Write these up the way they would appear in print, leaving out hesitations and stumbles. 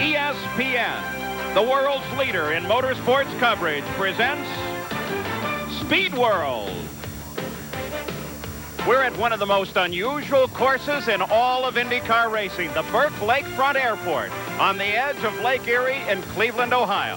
ESPN, the world's leader in motorsports coverage, presents Speed World. We're at one of the most unusual courses in all of IndyCar racing, the Burke Lakefront Airport, on the edge of Lake Erie in Cleveland, Ohio.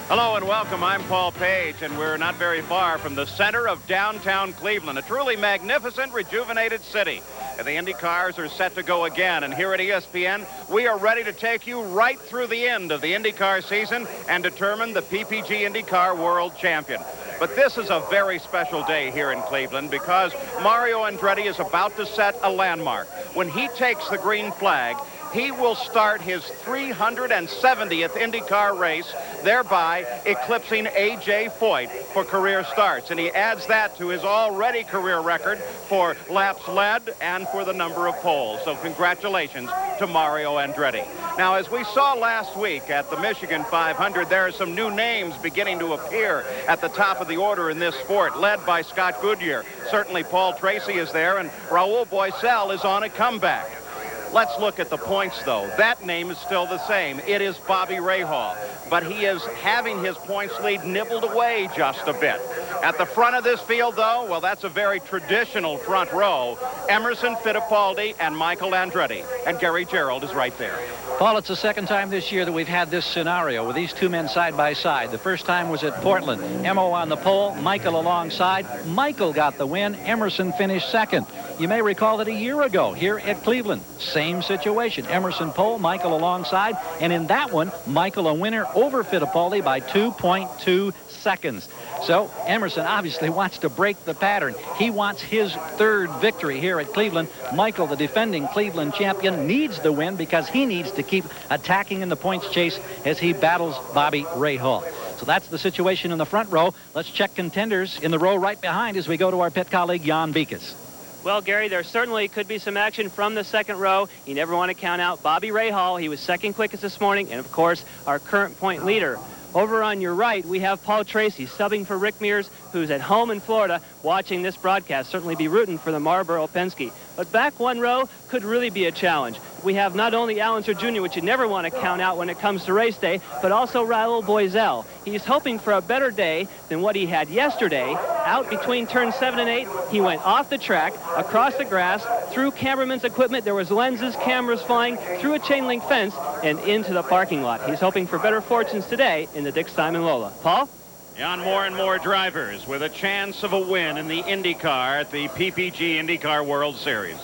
Hello and welcome. I'm Paul Page, and we're not very far from the center of downtown Cleveland, a truly magnificent, rejuvenated city. And the Indy cars are set to go again, and here at ESPN, we are ready to take you right through the end of the IndyCar season and determine the PPG IndyCar World Champion. But this is a very special day here in Cleveland because Mario Andretti is about to set a landmark. When he takes the green flag, he will start his 370th IndyCar race, thereby eclipsing A.J. Foyt for career starts. And he adds that to his already career record for laps led and for the number of poles. So congratulations to Mario Andretti. Now, as we saw last week at the Michigan 500, there are some new names beginning to appear at the top of the order in this sport, led by Scott Goodyear. Certainly Paul Tracy is there, and Rahal Boisel is on a comeback. Let's look at the points, though. That name is still the same. It is Bobby Rahal, but he is having his points lead nibbled away just a bit. At the front of this field, though, well, that's a very traditional front row. Emerson Fittipaldi and Michael Andretti, and Gary Gerould is right there. Paul, it's the second time this year that we've had this scenario with these two men side by side. The first time was at Portland. Emo on the pole, Michael alongside. Michael got the win. Emerson finished second. You may recall that a year ago here at Cleveland, same situation. Emerson pole, Michael alongside. And in that one, Michael a winner over Fittipaldi by 2.2 seconds. So Emerson obviously wants to break the pattern. He wants his third victory here at Cleveland. Michael, the defending Cleveland champion, needs the win because he needs to keep attacking in the points chase as he battles Bobby Rahal. So that's the situation in the front row. Let's check contenders in the row right behind as we go to our pit colleague, Jan Beekes. Well, Gary, there certainly could be some action from the second row. You never want to count out Bobby Rahal. He was second quickest this morning, and of course, our current point leader. Over on your right, we have Paul Tracy subbing for Rick Mears, who's at home in Florida watching this broadcast. Certainly be rooting for the Marlboro Penske. But back one row could really be a challenge. We have not only Al Unser Jr., which you never want to count out when it comes to race day, but also Rahal Boisel. He's hoping for a better day than what he had yesterday. Out between turns 7 and 8, he went off the track, across the grass, through cameraman's equipment. There was lenses, cameras flying, through a chain link fence, and into the parking lot. He's hoping for better fortunes today in the Dick Simon Lola. Paul? On more and more drivers with a chance of a win in the IndyCar at the PPG IndyCar World Series.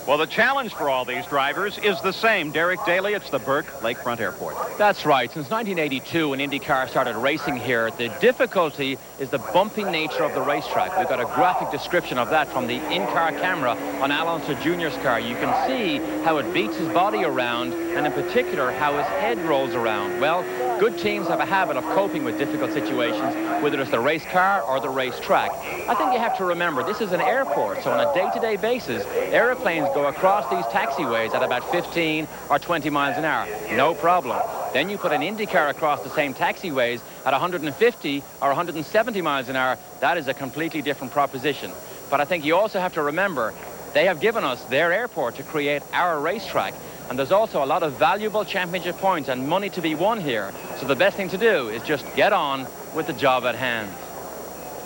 Well, the challenge for all these drivers is the same. Derek Daly, it's the Burke Lakefront Airport. That's right. Since 1982, when IndyCar started racing here, the difficulty is the bumpy nature of the racetrack. We've got a graphic description of that from the in-car camera on Al Unser Jr.'s car. You can see how it beats his body around, and in particular, how his head rolls around. Well, good teams have a habit of coping with difficult situations, whether it's the race car or the racetrack. I think you have to remember, this is an airport, so on a day-to-day basis, airplanes go across these taxiways at about 15 or 20 miles an hour. No problem. Then you put an Indy car across the same taxiways at 150 or 170 miles an hour. That is a completely different proposition. But I think you also have to remember, they have given us their airport to create our racetrack. And there's also a lot of valuable championship points and money to be won here. So the best thing to do is just get on with the job at hand.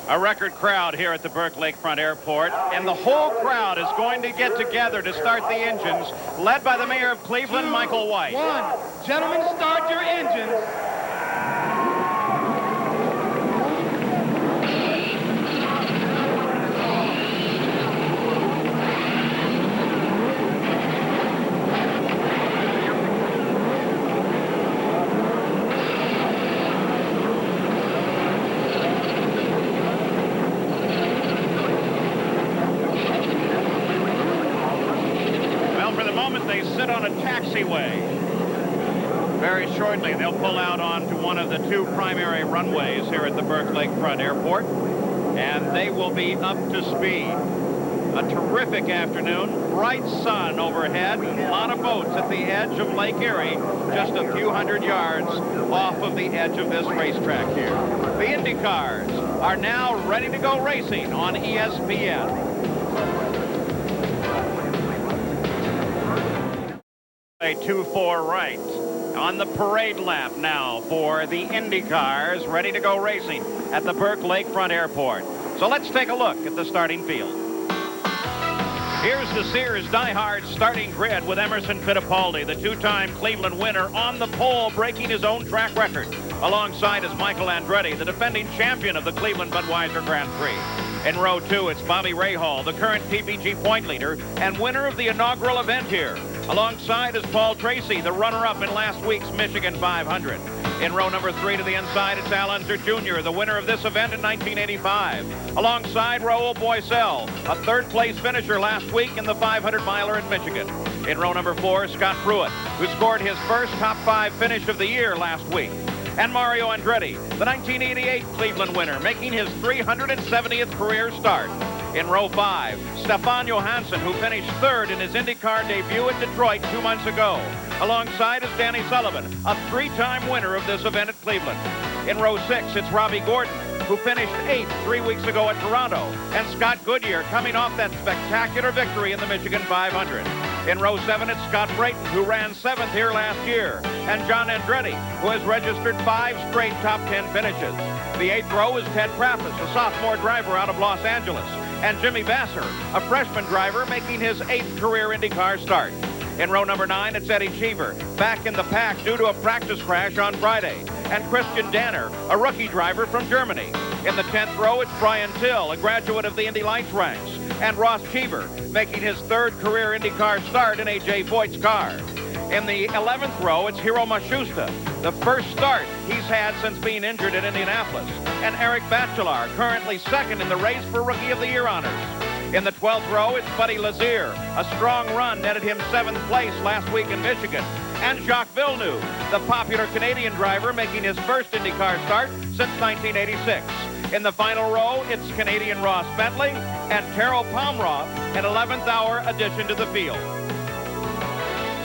A record crowd here at the Burke Lakefront Airport, and the whole crowd is going to get together to start the engines, led by the mayor of Cleveland, Michael White. 1. Gentlemen, start your engines. They sit on a taxiway. Very shortly, they'll pull out onto one of the two primary runways here at the Burke Lakefront Airport, and they will be up to speed. A terrific afternoon, bright sun overhead, a lot of boats at the edge of Lake Erie, just a few hundred yards off of the edge of this racetrack here. The Indy cars are now ready to go racing on ESPN. A 2-4 right on the parade lap now for the Indy cars ready to go racing at the Burke Lakefront Airport. So let's take a look at the starting field. Here's the Sears diehard starting grid with Emerson Fittipaldi, the two-time Cleveland winner, on the pole, breaking his own track record. Alongside is Michael Andretti, the defending champion of the Cleveland Budweiser Grand Prix. In row 2, it's Bobby Rahal, the current PPG point leader and winner of the inaugural event here. Alongside is Paul Tracy, the runner-up in last week's Michigan 500. In row number 3 to the inside, it's Al Unser Jr., the winner of this event in 1985. Alongside Rahul Boisel, a third-place finisher last week in the 500-miler in Michigan. In row number 4, Scott Pruitt, who scored his first top 5 finish of the year last week. And Mario Andretti, the 1988 Cleveland winner, making his 370th career start. In row 5, Stefan Johansson, who finished third in his IndyCar debut at Detroit 2 months ago. Alongside is Danny Sullivan, a 3-time winner of this event at Cleveland. In row 6, it's Robbie Gordon, who finished 8th 3 weeks ago at Toronto. And Scott Goodyear coming off that spectacular victory in the Michigan 500. In row 7, it's Scott Brayton, who ran 7th here last year. And John Andretti, who has registered 5 straight top 10 finishes. The 8th row is Ted Praffis, a sophomore driver out of Los Angeles. And Jimmy Vasser, a freshman driver, making his 8th career IndyCar start. In row number 9, it's Eddie Cheever, back in the pack due to a practice crash on Friday. And Christian Danner, a rookie driver from Germany. In the 10th row, it's Brian Till, a graduate of the Indy Lights ranks. And Ross Cheever, making his 3rd career IndyCar start in A.J. Foyt's car. In the 11th row, it's Hiro Mashusta, the first start he's had since being injured in Indianapolis. And Eric Bachelard, currently 2nd in the race for Rookie of the Year honors. In the 12th row, it's Buddy Lazier. A strong run netted him 7th place last week in Michigan. And Jacques Villeneuve, the popular Canadian driver, making his first IndyCar start since 1986. In the final row, it's Canadian Ross Bentley and Taro Palmroth, an 11th hour addition to the field.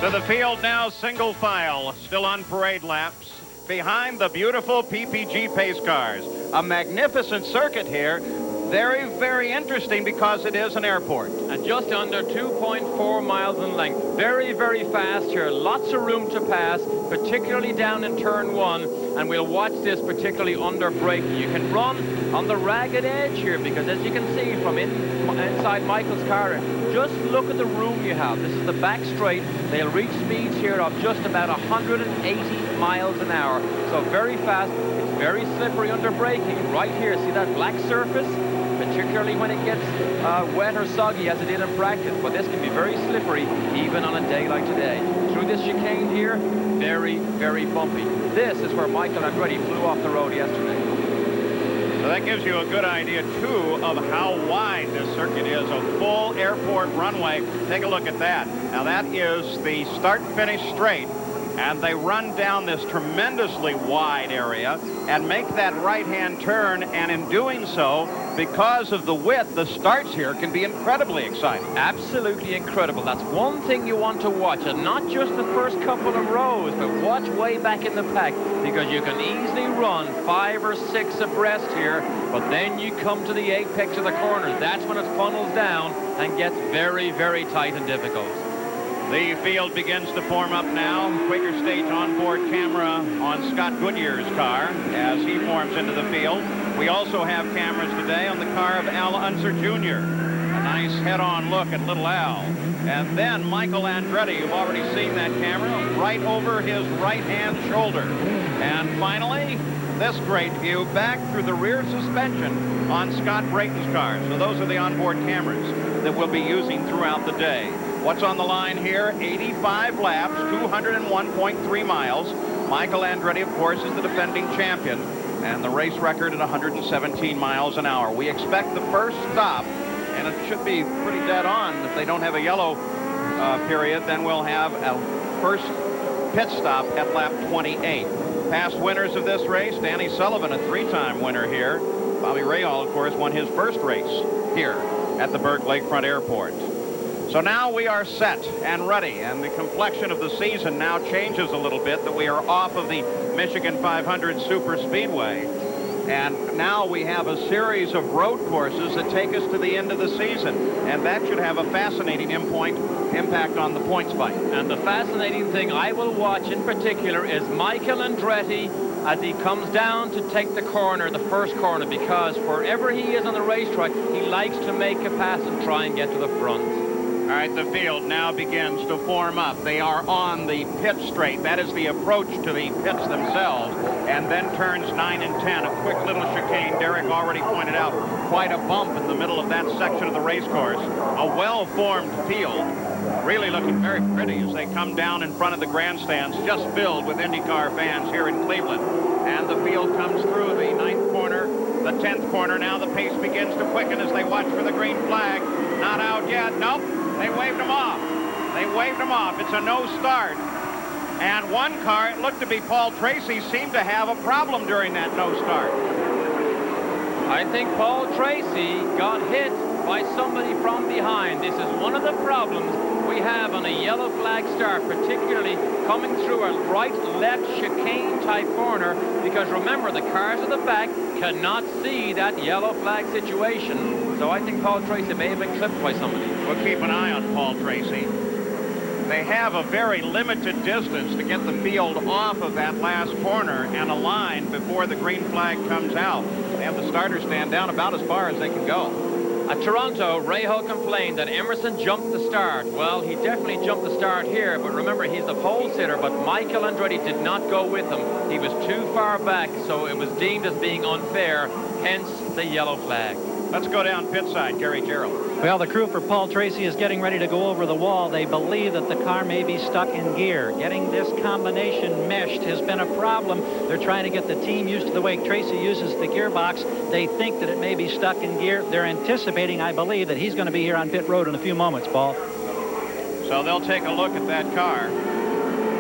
So the field now single file, still on parade laps, behind the beautiful PPG pace cars. A magnificent circuit here. Very, very interesting because it is an airport. And just under 2.4 miles in length. Very, very fast here. Lots of room to pass, particularly down in turn 1. And we'll watch this particularly under braking. You can run on the ragged edge here because, as you can see from inside Michael's car, just look at the room you have. This is the back straight. They'll reach speeds here of just about 180 miles an hour. So very fast. It's very slippery under braking. Right here, see that black surface? Particularly when it gets wet or soggy as it did in practice. But this can be very slippery even on a day like today. Through this chicane here, very, very bumpy. This is where Michael Andretti flew off the road yesterday. So that gives you a good idea, too, of how wide this circuit is. A full airport runway. Take a look at that. Now, that is the start-finish straight. And they run down this tremendously wide area and make that right-hand turn. And in doing so, because of the width, the starts here can be incredibly exciting. Absolutely incredible. That's one thing you want to watch. And not just the first couple of rows, but watch way back in the pack. Because you can easily run 5 or 6 abreast here. But then you come to the apex of the corners. That's when it funnels down and gets very, very tight and difficult. The field begins to form up now. Quaker State onboard camera on Scott Goodyear's car as he forms into the field. We also have cameras today on the car of Al Unser Jr. A nice head-on look at little Al. And then Michael Andretti, you've already seen that camera, right over his right-hand shoulder. And finally, this great view back through the rear suspension on Scott Brayton's car. So those are the onboard cameras that we'll be using throughout the day. What's on the line here? 85 laps, 201.3 miles. Michael Andretti, of course, is the defending champion, and the race record at 117 miles an hour. We expect the first stop, and it should be pretty dead on. If they don't have a yellow period, then we'll have a first pit stop at lap 28. Past winners of this race, Danny Sullivan, a 3-time winner here. Bobby Rahal, of course, won his first race here at the Burke Lakefront Airport. So now we are set and ready, and the complexion of the season now changes a little bit, that we are off of the Michigan 500 Super Speedway. And now we have a series of road courses that take us to the end of the season. And that should have a fascinating impact on the points fight. And the fascinating thing I will watch in particular is Michael Andretti as he comes down to take the corner, the first corner, because wherever he is on the racetrack, he likes to make a pass and try and get to the front. All right, the field now begins to form up. They are on the pit straight. That is the approach to the pits themselves. And then turns 9 and 10, a quick little chicane. Derek already pointed out quite a bump in the middle of that section of the race course. A well-formed field, really looking very pretty as they come down in front of the grandstands, just filled with IndyCar fans here in Cleveland. And the field comes through the 9th corner, the 10th corner. Now the pace begins to quicken as they watch for the green flag. Not out yet. Nope. They waved him off. They waved him off. It's a no start. And one car, it looked to be Paul Tracy, seemed to have a problem during that no start. I think Paul Tracy got hit by somebody from behind. This is one of the problems we have on a yellow flag start, particularly coming through a right-left chicane type corner, because remember, the cars at the back cannot see that yellow flag situation. So I think Paul Tracy may have been clipped by somebody. We'll keep an eye on Paul Tracy. They have a very limited distance to get the field off of that last corner and a line before the green flag comes out. They have the starters stand down about as far as they can go. At Toronto, Rahal complained that Emerson jumped the start. Well, he definitely jumped the start here, but remember, he's the pole sitter, but Michael Andretti did not go with him. He was too far back, so it was deemed as being unfair, hence the yellow flag. Let's go down pit side, Gary Gerald. Well, the crew for Paul Tracy is getting ready to go over the wall. They believe that the car may be stuck in gear. Getting this combination meshed has been a problem. They're trying to get the team used to the way Tracy uses the gearbox. They think that it may be stuck in gear. They're anticipating, I believe, that he's going to be here on pit road in a few moments, Paul. So they'll take a look at that car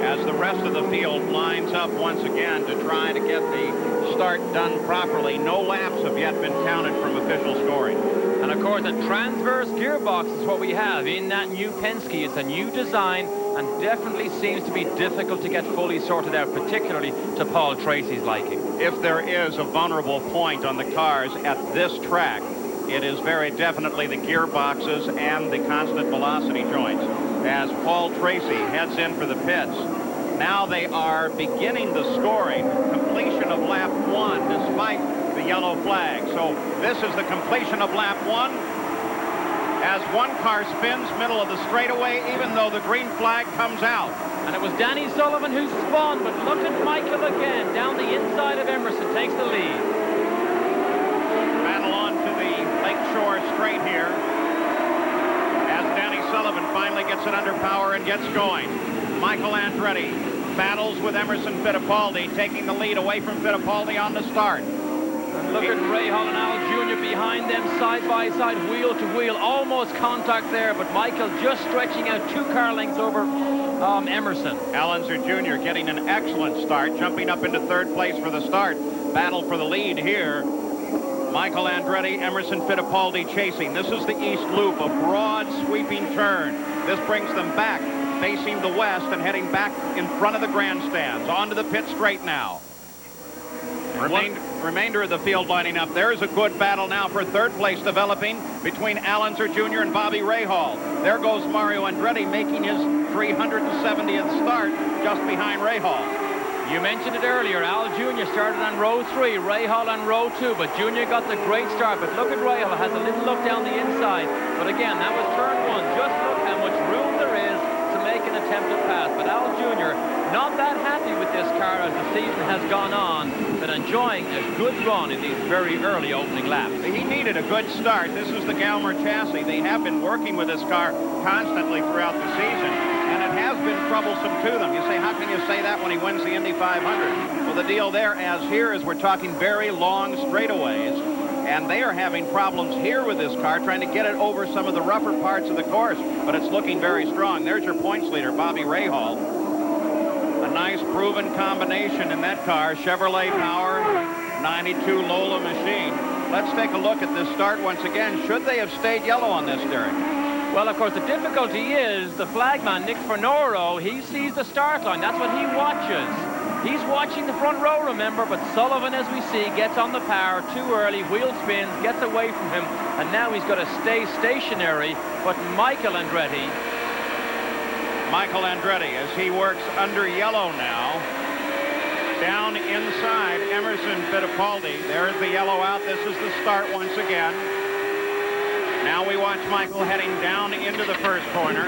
as the rest of the field lines up once again to try to get the start done properly. No laps have yet been counted from official scoring. And of course, a transverse gearbox is what we have in that new Penske. It's a new design and definitely seems to be difficult to get fully sorted out, particularly to Paul Tracy's liking. If there is a vulnerable point on the cars at this track, it is very definitely the gearboxes and the constant velocity joints. As Paul Tracy heads in for the pits, now they are beginning the scoring. Completion of lap 1 despite the yellow flag. So this is the completion of lap 1 as one car spins middle of the straightaway, even though the green flag comes out. And it was Danny Sullivan who spun, but look at Michael again down the inside of Emerson, takes the lead. Battle on to the Lakeshore straight here as Danny Sullivan finally gets it under power and gets going. Michael Andretti battles with Emerson Fittipaldi, taking the lead away from Fittipaldi on the start. And look at Rahal and Al Jr. behind them, side by side, wheel to wheel, almost contact there, but Michael just stretching out 2 car lengths over Emerson. Al Unser Jr. getting an excellent start, jumping up into 3rd place for the start. Battle for the lead here. Michael Andretti, Emerson Fittipaldi chasing. This is the East Loop, a broad sweeping turn. This brings them back, facing the west and heading back in front of the grandstands. Onto the pit straight now. Remainder of the field lining up. There's a good battle now for 3rd place developing between Al Unser Jr. and Bobby Rahal. There goes Mario Andretti making his 370th start just behind Rahal. You mentioned it earlier, Al Jr. started on row 3, Rahal on row 2, but Jr. got the great start. But look at Rahal, has a little look down the inside. But again, that was turn 1. Just look how much room there is to make an attempt at pass. But Al Jr. not that happy with this car as the season has gone on, but enjoying a good run in these very early opening laps. He needed a good start. This is the Galmer chassis. They have been working with this car constantly throughout the season, and it has been troublesome to them. You say, how can you say that when he wins the Indy 500? Well, the deal there, as here, is we're talking very long straightaways, and they are having problems here with this car, trying to get it over some of the rougher parts of the course, but it's looking very strong. There's your points leader, Bobby Rahal. A nice proven combination in that car, Chevrolet power, 92 Lola machine. Let's take a look at this start once again. Should they have stayed yellow on this, Derek? Well, of course, the difficulty is the flagman, Nick Fornoro, he sees the start line. That's what he watches. He's watching the front row, remember, but Sullivan, as we see, gets on the power too early, wheel spins, gets away from him, and now he's got to stay stationary. But Michael Andretti, as he works under yellow now, down inside Emerson Fittipaldi. There's the yellow out. This is the start once again. Now we watch Michael heading down into the first corner.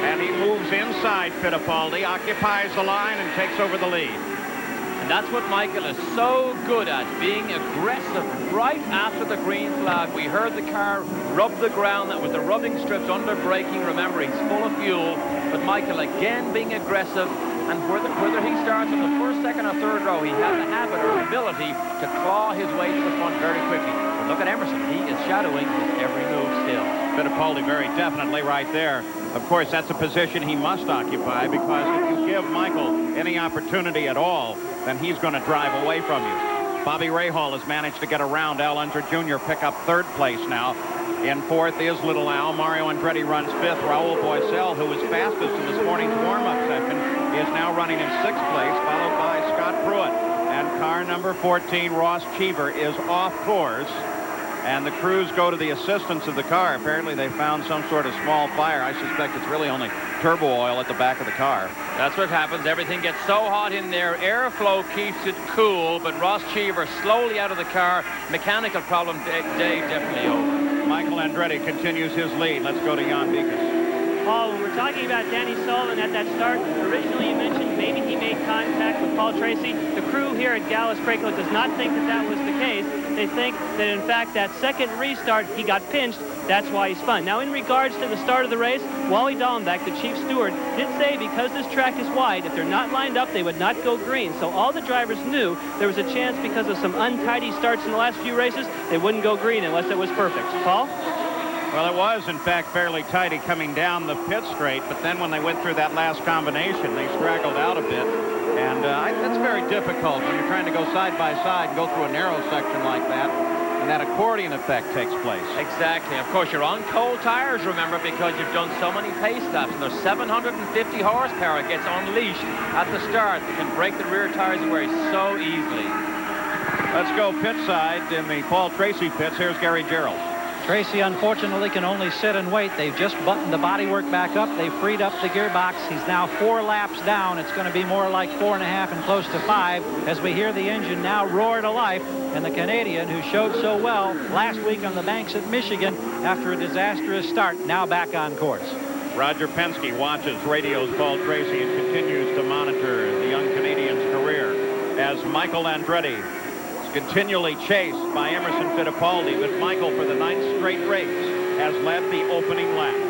And he moves inside Fittipaldi, occupies the line, and takes over the lead. And that's what Michael is so good at, being aggressive right after the green flag. We heard the car rub the ground. That was the rubbing strips under braking. Remember, he's full of fuel. But Michael, again, being aggressive. And whether he starts in the first, second, or third row, he has the habit or ability to claw his way to the front very quickly. But look at Emerson. He is shadowing his every move still. Fittipaldi very definitely right there. Of course, that's a position he must occupy, because if you give Michael any opportunity at all, then he's going to drive away from you. Bobby Rahal has managed to get around Al Unser Jr., pick up third place now. In fourth is Little Al. Mario Andretti runs fifth. Raul Boisel, who was fastest in this morning's warm-up session, is now running in sixth place, followed by Scott Pruitt. And car number 14, Ross Cheever, is off course. And the crews go to the assistance of the car. Apparently they found some sort of small fire. I suspect it's really only turbo oil at the back of the car. That's what happens. Everything gets so hot in there. Airflow keeps it cool, but Ross Cheever slowly out of the car. Mechanical problem, Dave, definitely over. Michael Andretti continues his lead. Let's go to Jan Beekes. Paul, when we're talking about Danny Sullivan at that start, originally you mentioned maybe he made contact with Paul Tracy. The crew here at Gallus Craiglow does not think that that was the case. They think that, in fact, that second restart, he got pinched. That's why he spun. Now, in regards to the start of the race, Wally Dallenbach, the chief steward, did say because this track is wide, if they're not lined up, they would not go green. So all the drivers knew there was a chance, because of some untidy starts in the last few races, they wouldn't go green unless it was perfect. Paul? Well, it was, in fact, fairly tidy coming down the pit straight, but then when they went through that last combination, they straggled out a bit. And that's very difficult when you're trying to go side by side and go through a narrow section like that, and that accordion effect takes place. Exactly. Of course, you're on cold tires, remember, because you've done so many pace laps, and there's 750 horsepower gets unleashed at the start. You can break the rear tires away so easily. Let's go pit side in the Paul Tracy pits. Here's Gary Gerold. Tracy, unfortunately, can only sit and wait. They've just buttoned the bodywork back up. They've freed up the gearbox. He's now 4 laps down. It's going to be more like 4.5 and close to 5 as we hear the engine now roar to life. And the Canadian, who showed so well last week on the banks at Michigan after a disastrous start, now back on course. Roger Penske watches, radios Paul Tracy, and continues to monitor the young Canadian's career as Michael Andretti continually chased by Emerson Fittipaldi, but Michael, for the 9th straight race, has led the opening laps.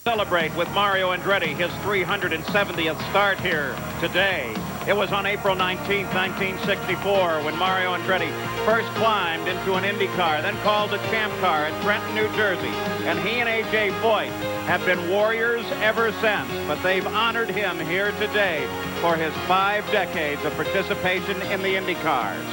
Celebrate with Mario Andretti his 370th start here today. It was on April 19th, 1964, when Mario Andretti first climbed into an Indy car, then called a champ car in Trenton, New Jersey. And he and A.J. Foyt have been warriors ever since, but they've honored him here today for his 5 decades of participation in the Indy cars.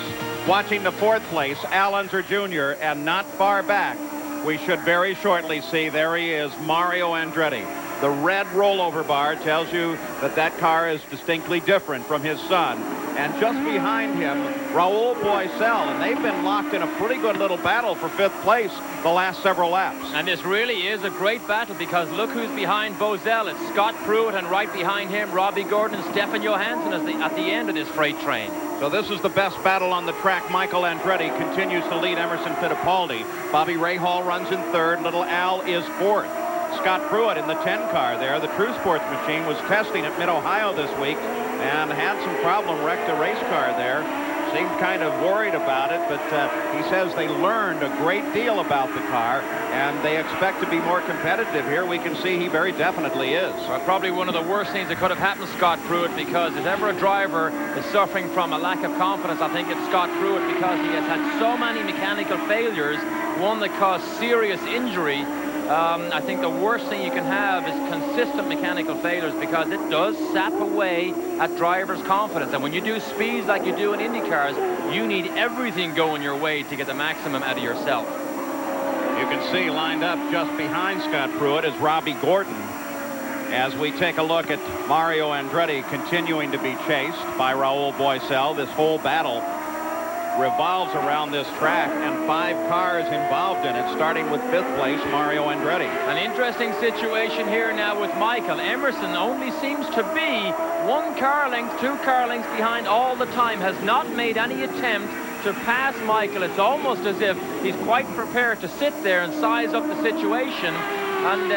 Watching the 4th place, Al Unser Jr., and not far back, we should very shortly see, there he is, Mario Andretti. The red rollover bar tells you that that car is distinctly different from his son. And just behind him, Raul Boisel, and they've been locked in a pretty good little battle for 5th place the last several laps. And this really is a great battle, because look who's behind Boisel. It's Scott Pruitt, and right behind him, Robbie Gordon and Stefan Johansson at the end of this freight train. So this is the best battle on the track. Michael Andretti continues to lead Emerson Fittipaldi. Bobby Rahal runs in 3rd. Little Al is 4th. Scott Pruitt in the 10 car there. The True Sports machine was testing at Mid-Ohio this week and had some problem, wrecked a race car there. Seemed kind of worried about it, but he says they learned a great deal about the car, and they expect to be more competitive here. We can see he very definitely is. Well, probably one of the worst things that could have happened to Scott Pruitt, because if ever a driver is suffering from a lack of confidence, I think it's Scott Pruitt, because he has had so many mechanical failures, one that caused serious injury. I think the worst thing you can have is consistent mechanical failures, because it does sap away at drivers' confidence. And when you do speeds like you do in Indy cars, you need everything going your way to get the maximum out of yourself. You can see lined up just behind Scott Pruitt is Robbie Gordon. As we take a look at Mario Andretti continuing to be chased by Rahal Boisel, this whole battle revolves around this track, and 5 cars involved in it, starting with 5th place Mario Andretti. An interesting situation here now with Michael. Emerson only seems to be 1 car length, 2 car lengths behind all the time, has not made any attempt to pass Michael. It's almost as if he's quite prepared to sit there and size up the situation and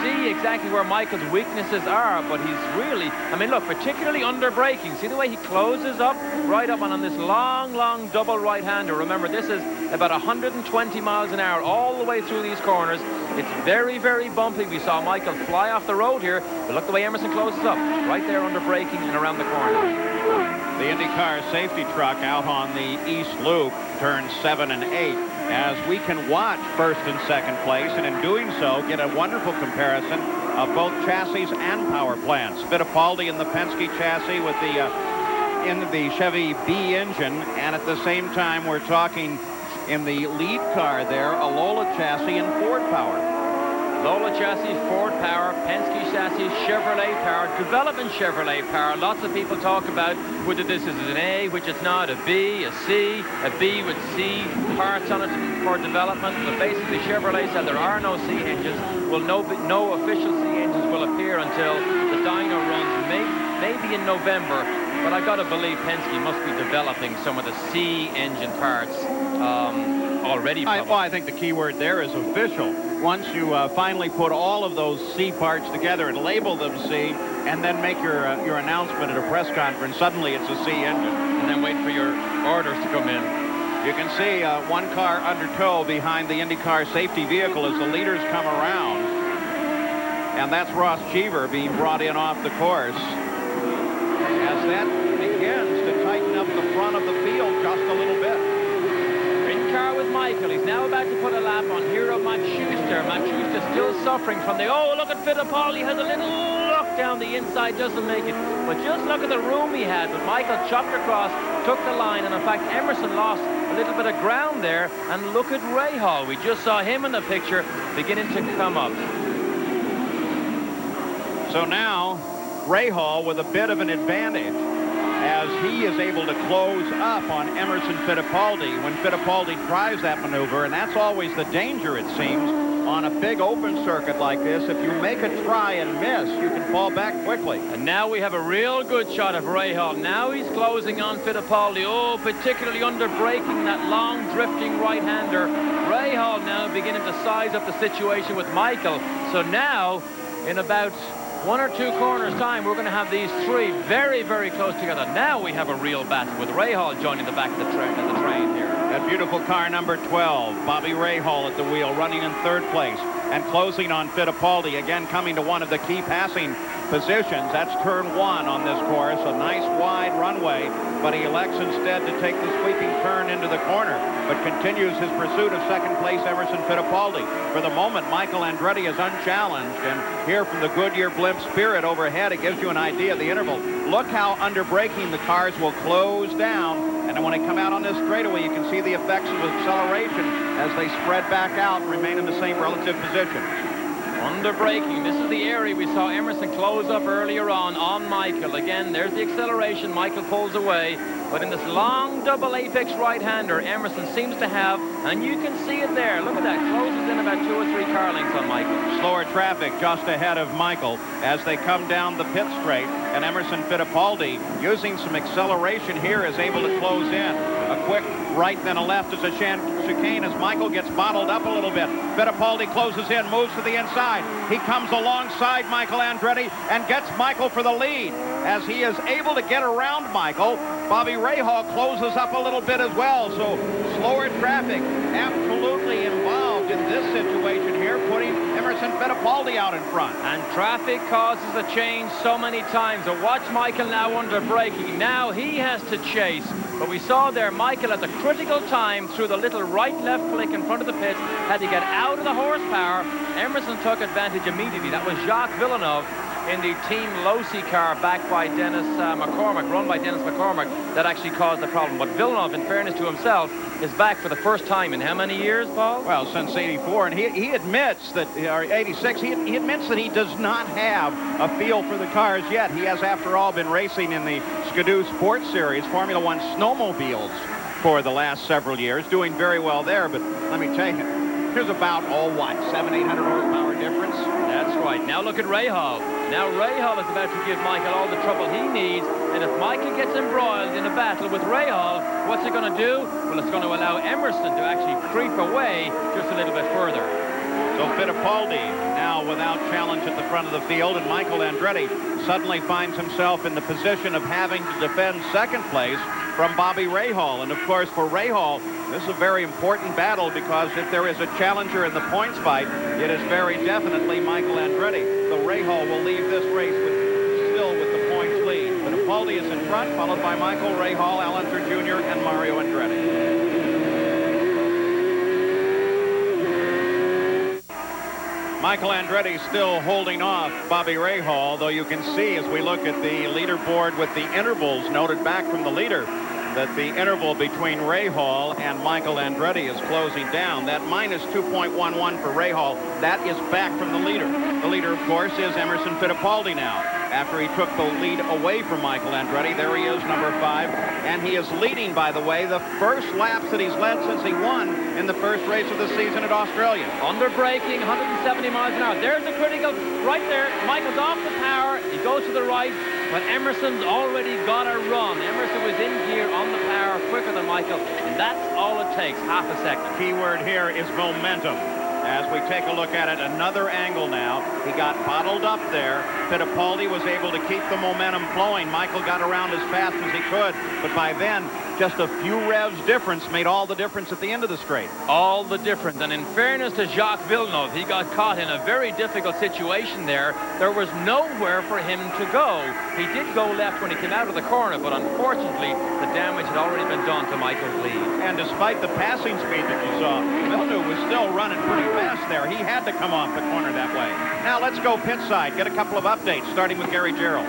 see exactly where Michael's weaknesses are. But he's really, I mean, look, particularly under braking. See the way he closes up, right up on this long, long double right-hander. Remember, this is about 120 miles an hour all the way through these corners. It's very, very bumpy. We saw Michael fly off the road here, but look the way Emerson closes up, right there under braking and around the corner. The IndyCar safety truck out on the East Loop, turns 7 and 8, as we can watch 1st and 2nd place, and in doing so get a wonderful comparison of both chassis and power plants. Fittipaldi in the Penske chassis with the in the Chevy B engine, and at the same time we're talking in the lead car there, a Lola chassis and Ford power. Lola chassis, Ford power, Penske chassis, Chevrolet power, development Chevrolet power. Lots of people talk about whether this is an A, which it's not, a B, a C, a B with C parts on it for development. But basically Chevrolet said there are no C engines. Well, no official C engines will appear until the dyno runs maybe in November. But I've got to believe Penske must be developing some of the C engine parts already. Well, I think the key word there is official. Once you finally put all of those C parts together and label them C, and then make your announcement at a press conference, suddenly it's a C engine. And then wait for your orders to come in. You can see 1 car under tow behind the IndyCar safety vehicle as the leaders come around. And that's Ross Cheever being brought in off the course, as that begins to tighten up the front of the field just a little bit. Car with Michael. He's now about to put a lap on Hero Max Schuster. Max Schuster still suffering from the, oh, look at Fittipaldi, has a little look down the inside, doesn't make it. But just look at the room he had. But Michael chopped across, took the line, and in fact Emerson lost a little bit of ground there. And look at Rahal. We just saw him in the picture beginning to come up. So now Rahal with a bit of an advantage, as he is able to close up on Emerson Fittipaldi when Fittipaldi tries that maneuver. And that's always the danger, it seems, on a big open circuit like this. If you make a try and miss, you can fall back quickly. And now we have a real good shot of Rahal. Now he's closing on Fittipaldi. Oh, particularly under braking, that long drifting right-hander. Rahal now beginning to size up the situation with Michael. So now, in about 1 or 2 corners time, we're going to have these 3 very, very close together. Now we have a real battle with Rahal joining the back of the train here. That beautiful car number 12, Bobby Rahal at the wheel, running in 3rd place and closing on Fittipaldi, again coming to one of the key passing positions. That's turn 1 on this course, a nice wide runway, but he elects instead to take the sweeping turn into the corner, but continues his pursuit of 2nd place Emerson Fittipaldi. For the moment, Michael Andretti is unchallenged, and here from the Goodyear blimp Spirit overhead, it gives you an idea of the interval. Look how under braking the cars will close down, and when they come out on this straightaway, you can see the effects of acceleration as they spread back out and remain in the same relative position. Under braking, this is the area we saw Emerson close up earlier on Michael. Again, there's the acceleration. Michael pulls away. But in this long double apex right-hander, Emerson seems to have, and you can see it there. Look at that. Closes in about 2 or 3 car lengths on Michael. Slower traffic just ahead of Michael as they come down the pit straight. And Emerson Fittipaldi, using some acceleration here, is able to close in. A quick right, then a left as a chicane as Michael gets bottled up a little bit. Fittipaldi closes in, moves to the inside. He comes alongside Michael Andretti and gets Michael for the lead. As he is able to get around Michael, Bobby Rahal closes up a little bit as well. So slower traffic absolutely involved in this situation here, putting Emerson Fittipaldi out in front. And traffic causes a change so many times. So watch Michael now under braking. Now he has to chase. But we saw there Michael at the critical time through the little right-left flick in front of the pits had to get out of the horsepower. Emerson took advantage immediately. That was Jacques Villeneuve. in the Team Losi car backed by Dennis McCormick, run by Dennis McCormick, that actually caused the problem. But Villeneuve, in fairness to himself, is back for the first time in how many years, Paul? Well, since 84, and he admits that, or 86, he admits that he does not have a feel for the cars yet. He has, after all, been racing in the Skidoo Sports Series, Formula One snowmobiles, for the last several years, doing very well there. But let me tell you, there's about, 700-800 horsepower difference. That's right. Now look at Rahal. Now Rahal is about to give Michael all the trouble he needs, and if Michael gets embroiled in a battle with Rahal, what's it going to do? Well, it's going to allow Emerson to actually creep away just a little bit further. So Fittipaldi now without challenge at the front of the field, and Michael Andretti suddenly finds himself in the position of having to defend second place from Bobby Rahal. And of course, for Rahal, this is a very important battle, because if there is a challenger in the points fight, it is very definitely Michael Andretti. So Rahal will leave this race still with the points lead. Fittipaldi is in front, followed by Michael, Rahal, Al Unser Jr., and Mario Andretti. Michael Andretti still holding off Bobby Rahal, though you can see as we look at the leaderboard with the intervals noted back from the leader that the interval between Rahal and Michael Andretti is closing down. That minus 2.11 for Rahal, that is back from the leader. The leader, of course, is Emerson Fittipaldi now. After he took the lead away from Michael Andretti, there he is, number 5. And he is leading, by the way, the first laps that he's led since he won in the first race of the season at Australia. Under braking, 170 miles an hour. There's the critical, right there. Michael's off the power. He goes to the right, but Emerson's already got a run. Emerson was in gear on the power quicker than Michael, and that's all it takes, half a second. Key word here is momentum. As we take a look at it, another angle now. He got bottled up there. Fittipaldi was able to keep the momentum flowing. Michael got around as fast as he could, but by then, just a few revs difference made all the difference at the end of the straight. All the difference. And in fairness to Jacques Villeneuve, he got caught in a very difficult situation there. There was nowhere for him to go. He did go left when he came out of the corner, but unfortunately, the damage had already been done to Michael's lead. And despite the passing speed that you saw, Villeneuve was still running pretty fast there. He had to come off the corner that way. Now let's go pit side, get a couple of updates, starting with Gary Gerald.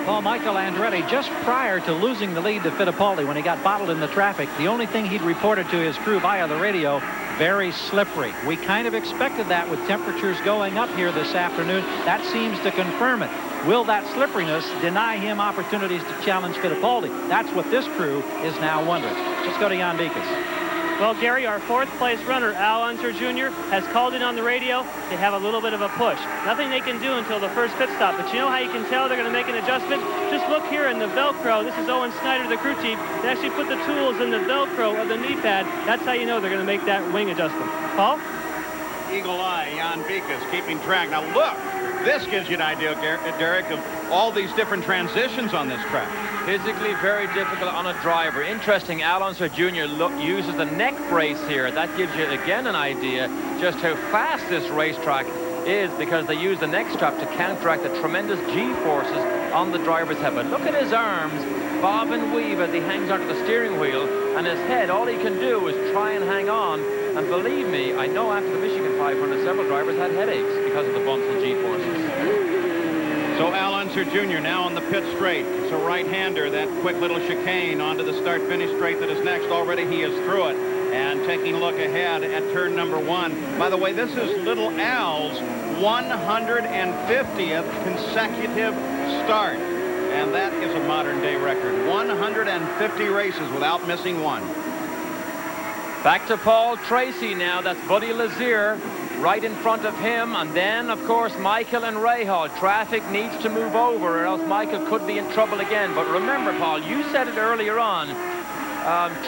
Well, Michael Andretti, just prior to losing the lead to Fittipaldi when he got bottled in the traffic, the only thing he'd reported to his crew via the radio, very slippery. We kind of expected that with temperatures going up here this afternoon. That seems to confirm it. Will that slipperiness deny him opportunities to challenge Fittipaldi? That's what this crew is now wondering. Let's go to Jan Beekes. Well, Gary, our fourth place runner, Al Unser Jr., has called in on the radio to have a little bit of a push. Nothing they can do until the first pit stop, but you know how you can tell they're going to make an adjustment? Just look here in the Velcro. This is Owen Snyder, the crew chief. They actually put the tools in the Velcro of the knee pad. That's how you know they're going to make that wing adjustment. Paul? Eagle eye, Jan Beekes, keeping track. Now look, this gives you an idea, Derek, of all these different transitions on this track. Physically very difficult on a driver. Interesting, Al Unser Jr. uses the neck brace here. That gives you again an idea just how fast this racetrack is, because they use the neck strap to counteract the tremendous G-forces on the driver's head. But look at his arms bob and weave as he hangs onto the steering wheel, and his head, all he can do is try and hang on. And believe me, I know after the Michigan 500, several drivers had headaches because of the bumps and G-forces. So Al Unser Jr. now on the pit straight. It's a right-hander, that quick little chicane onto the start-finish straight that is next. Already he is through it. And taking a look ahead at turn number 1. By the way, this is little Al's 150th consecutive start. And that is a modern-day record. 150 races without missing one. Back to Paul Tracy now. That's Buddy Lazier right in front of him, and then of course Michael and Rahal. Traffic needs to move over or else Michael could be in trouble again. But remember, Paul, you said it earlier on,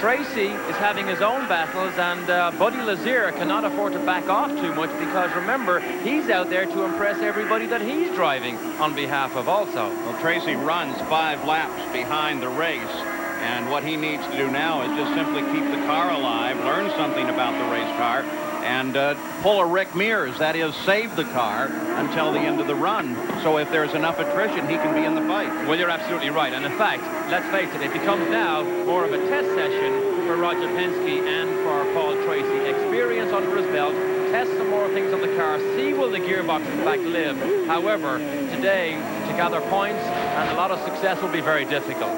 Tracy is having his own battles, and Buddy Lazier cannot afford to back off too much, because remember, he's out there to impress everybody that he's driving on behalf of also. Well, Tracy runs 5 laps behind the race, and what he needs to do now is just simply keep the car alive, learn something about the race car, and pull a Rick Mears, that is, save the car until the end of the run. So if there's enough attrition, he can be in the fight. Well, you're absolutely right. And in fact, let's face it, it becomes now more of a test session for Roger Penske and for Paul Tracy. Experience under his belt, test some more things on the car, see will the gearboxes back live. However, today, to gather points and a lot of success will be very difficult.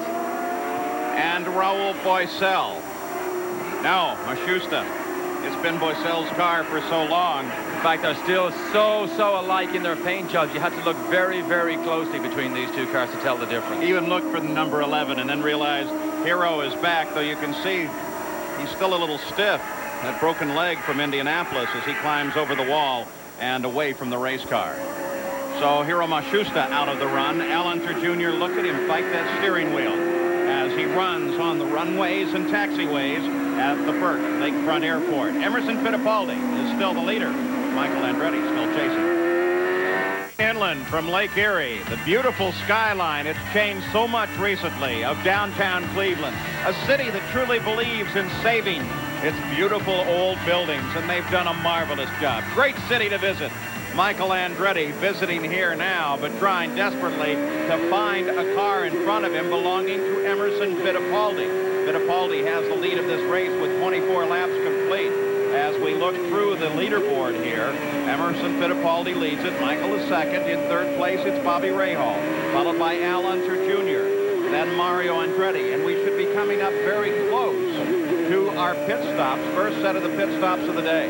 And Raul Boisel. No, Mashusta. It's been Boisel's car for so long. In fact, they're still so alike in their paint jobs. You had to look very, very closely between these two cars to tell the difference. Even looked for the number 11 and then realized Hero is back, though you can see he's still a little stiff. That broken leg from Indianapolis as he climbs over the wall and away from the race car. So Hiro Mashusta out of the run. Al Unser Jr., look at him fight that steering wheel as he runs on the runways and taxiways at the Burke Lakefront Airport. Emerson Fittipaldi is still the leader. Michael Andretti still chasing. Inland from Lake Erie, the beautiful skyline. It's changed so much recently of downtown Cleveland, a city that truly believes in saving its beautiful old buildings, and they've done a marvelous job. Great city to visit. Michael Andretti visiting here now, but trying desperately to find a car in front of him belonging to Emerson Fittipaldi. Fittipaldi has the lead of this race with 24 laps complete. As we look through the leaderboard here, Emerson Fittipaldi leads it. Michael is second. In third place, it's Bobby Rahal, followed by Al Unser Jr., then Mario Andretti, and we should be coming up very close to our pit stops, first set of the pit stops of the day.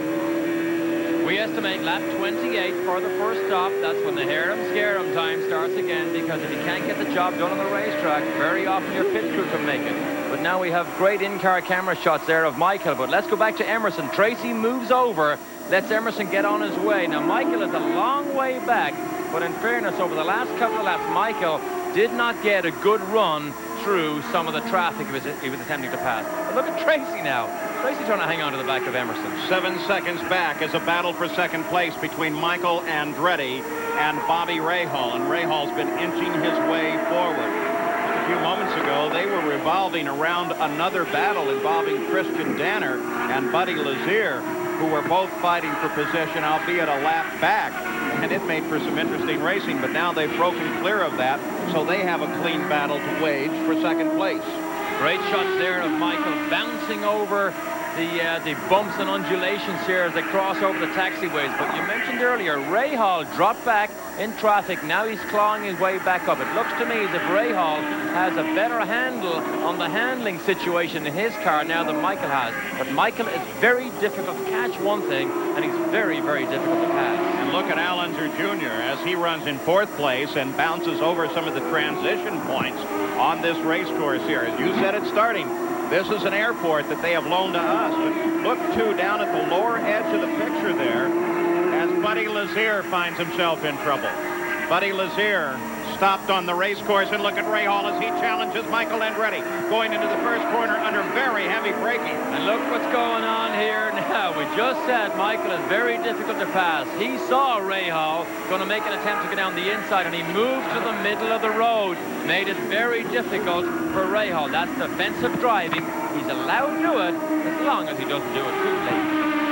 We estimate lap 28 for the first stop. That's when the hair-em, scare-em time starts again, because if you can't get the job done on the racetrack, very often your pit crew can make it. But now we have great in-car camera shots there of Michael. But let's go back to Emerson. Tracy moves over, lets Emerson get on his way. Now Michael is a long way back, but in fairness, over the last couple of laps, Michael did not get a good run through some of the traffic he was attempting to pass. But look at Tracy now. Tracy trying to hang on to the back of Emerson. 7 seconds back is a battle for second place between Michael Andretti and Bobby Rahal, and Rahal's been inching his way forward. A few moments ago, they were revolving around another battle involving Christian Danner and Buddy Lazier, who were both fighting for position, albeit a lap back, and it made for some interesting racing. But now they've broken clear of that, so they have a clean battle to wage for second place. Great shots there of Michael bouncing over the bumps and undulations here as they cross over the taxiways. But you mentioned earlier, Rahal dropped back in traffic. Now he's clawing his way back up. It looks to me as if Rahal has a better handle on the handling situation in his car now than Michael has. But Michael is very difficult to catch, one thing, and he's very, very difficult to pass. And look at Al Unser Jr. as he runs in fourth place and bounces over some of the transition points on this race course here. As you said at starting, this is an airport that they have loaned to us. But look, too, down at the lower edge of the picture there, as Buddy Lazier finds himself in trouble. Buddy Lazier stopped on the race course, and look at Rahal as he challenges Michael Andretti, going into the first corner under very heavy braking. And look what's going on here now. We just said Michael is very difficult to pass. He saw Rahal going to make an attempt to get down the inside, and he moved to the middle of the road. Made it very difficult for Rahal. That's defensive driving. He's allowed to do it as long as he doesn't do it too late.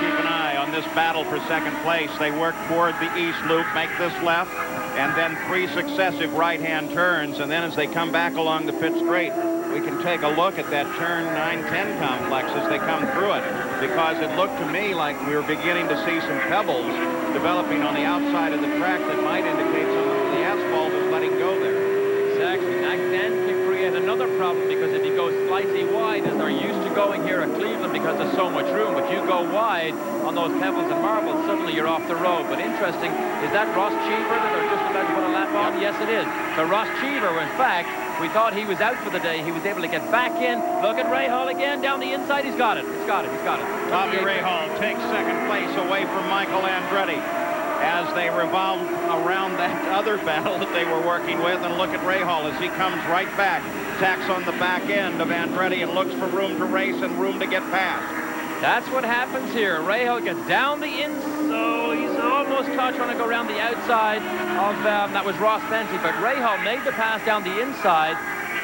Keep an eye on this battle for second place. They work toward the east loop, make this left, and then 3 successive right-hand turns. And then as they come back along the pit straight, we can take a look at that turn 9-10 complex as they come through it, because it looked to me like we were beginning to see some pebbles developing on the outside of the track that might indicate some of the asphalt is letting go there. Exactly. That can create another problem, because if you go slightly wide, as they're used to going here at Cleveland because there's so much room, but you go wide on those pebbles and marbles, suddenly you're off the road. But interesting, is that Ross Cheever that they're just about to put a lap on? Yes, it is. So Ross Cheever, in fact, we thought he was out for the day. He was able to get back in. Look at Rahal again down the inside. He's got it. He's got it. He's got it. Bobby Rahal takes second place away from Michael Andretti as they revolve around that other battle that they were working with. And look at Rahal as he comes right back, tacks on the back end of Andretti and looks for room to race and room to get past. That's what happens here. Rahal gets down the inside. So he's almost caught trying to go around the outside of, that was Ross Bentley, but Rahal made the pass down the inside.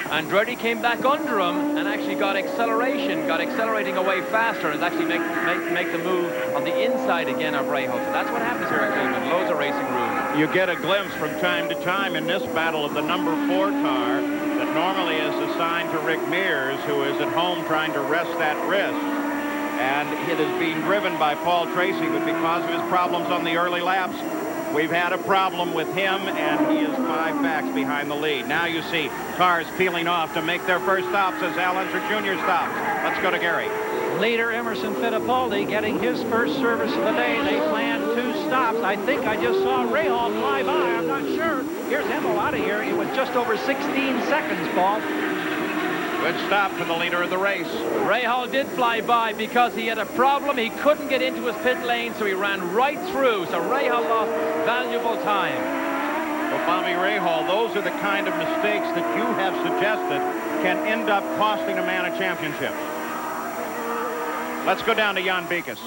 Andretti came back under him and actually got accelerating away faster, and actually make the move on the inside again of Rahal. So that's what happens here at Cleveland. Loads of racing room. You get a glimpse from time to time in this battle of the number 4 car that normally is assigned to Rick Mears, who is at home trying to rest that wrist. And it is being driven by Paul Tracy, but because of his problems on the early laps, We've had a problem with him, and he is 5 backs behind the lead. Now you see cars peeling off to make their first stops as Al Unser Jr. stops. Let's go to Gary. Leader Emerson Fittipaldi getting his first service of the day. They planned 2 stops. I think I just saw Rahal fly by. I'm not sure. Here's Hemel out of here. It was just over 16 seconds, Paul. Good stop for the leader of the race. Rahal did fly by because he had a problem. He couldn't get into his pit lane, so he ran right through. So Rahal lost valuable time. Well, Bobby Rahal, those are the kind of mistakes that you have suggested can end up costing a man a championship. Let's go down to Jan Beekes.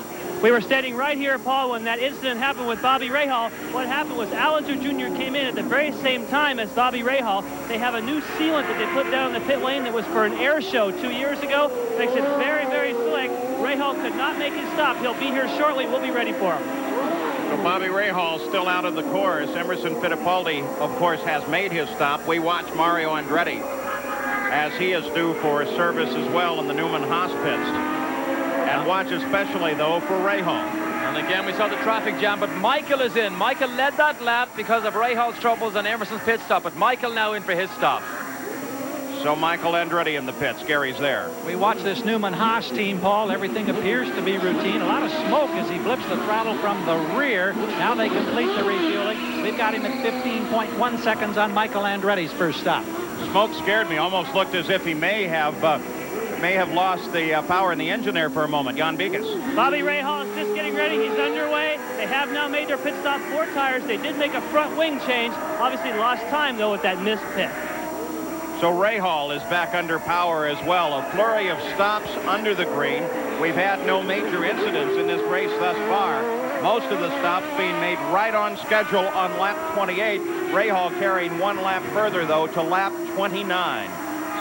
We were standing right here, Paul, when that incident happened with Bobby Rahal. What happened was Al Unser Jr. came in at the very same time as Bobby Rahal. They have a new sealant that they put down in the pit lane that was for an air show 2 years ago. Makes it very, very slick. Rahal could not make his stop. He'll be here shortly. We'll be ready for him. So Bobby Rahal still out of the course. Emerson Fittipaldi, of course, has made his stop. We watch Mario Andretti as he is due for service as well in the Newman Haas pits. And watch especially, though, for Rahal. And again, we saw the traffic jam, but Michael is in. Michael led that lap because of Rahal's troubles and Emerson's pit stop, but Michael now in for his stop. So Michael Andretti in the pits. Gary's there. We watch this Newman Haas team, Paul. Everything appears to be routine. A lot of smoke as he flips the throttle from the rear. Now they complete the refueling. We've got him at 15.1 seconds on Michael Andretti's first stop. Smoke scared me. Almost looked as if he may have lost the power in the engine there for a moment. Jan Beekes. Bobby Rahal is just getting ready. He's underway. They have now made their pit stop 4 tires. They did make a front wing change. Obviously lost time, though, with that missed pit. So Rahal is back under power as well. A flurry of stops under the green. We've had no major incidents in this race thus far. Most of the stops being made right on schedule on lap 28. Rahal carrying 1 lap further, though, to lap 29.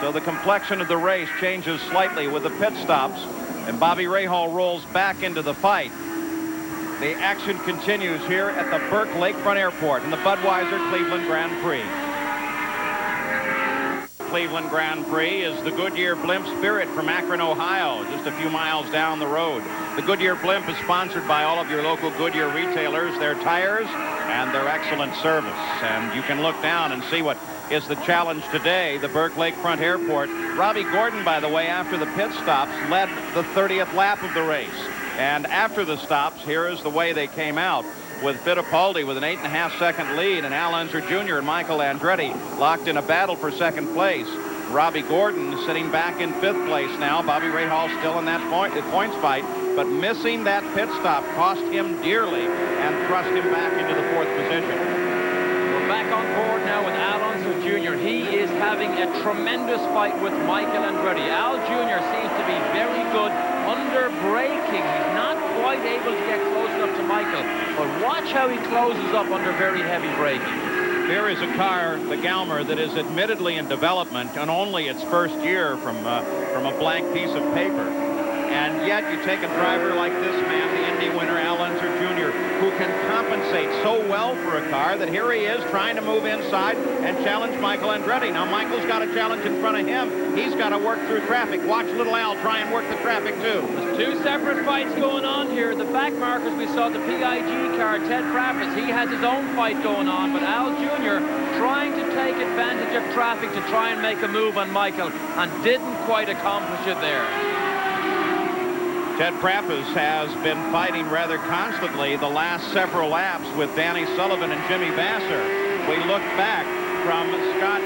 So the complexion of the race changes slightly with the pit stops, and Bobby Rahal rolls back into the fight. The action continues here at the Burke Lakefront Airport in the Budweiser Cleveland Grand Prix. Cleveland Grand Prix is the Goodyear Blimp Spirit from Akron, Ohio, just a few miles down the road. The Goodyear Blimp is sponsored by all of your local Goodyear retailers, their tires, and their excellent service. And you can look down and see what is the challenge today, the Burke Lakefront Airport. Robbie Gordon, by the way, after the pit stops, led the 30th lap of the race. And after the stops, here is the way they came out, with Fittipaldi with an 8.5-second lead, and Al Unser Jr. and Michael Andretti locked in a battle for second place. Robbie Gordon sitting back in 5th place now. Bobby Rahal still in that points fight, but missing that pit stop cost him dearly and thrust him back into the 4th position. We're back on board now with Al Unser Jr. He is having a tremendous fight with Michael Andretti. Al Jr. seems to be very good under braking. He's not quite able to get close enough to Michael, but watch how he closes up under very heavy braking. There is a car, the Galmer, that is admittedly in development and only its first year from a blank piece of paper. And yet you take a driver like this man, the Indy winner, Al Unser Jr., who can compensate so well for a car that here he is trying to move inside and challenge Michael Andretti. Now, Michael's got a challenge in front of him. He's got to work through traffic. Watch little Al try and work the traffic, too. There's 2 separate fights going on here. The back markers, we saw the PIG car, Ted Kravis. He has his own fight going on, but Al Jr. trying to take advantage of traffic to try and make a move on Michael, and didn't quite accomplish it there. Ted Kravis has been fighting rather constantly the last several laps with Danny Sullivan and Jimmy Vasser. We look back from Scott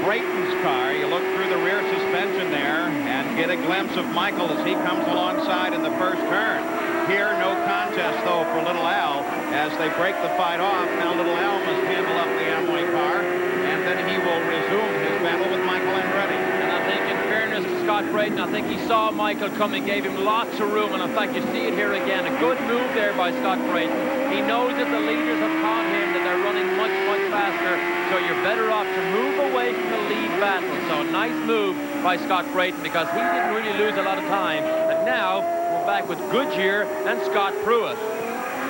Brayton's car. You look through the rear suspension there and get a glimpse of Michael as he comes alongside in the first turn. Here, no contest, though, for little Al as they break the fight off. Now little Al must handle up the Amway car, and then he will resume his battle with Michael Andretti. To Scott Brayton, I think he saw Michael coming, gave him lots of room, and in fact you see it here again. A good move there by Scott Brayton. He knows that the leaders have caught him, that they're running much, much faster, so you're better off to move away from the lead battle. So a nice move by Scott Brayton because he didn't really lose a lot of time. And now we're back with Goodyear and Scott Pruett.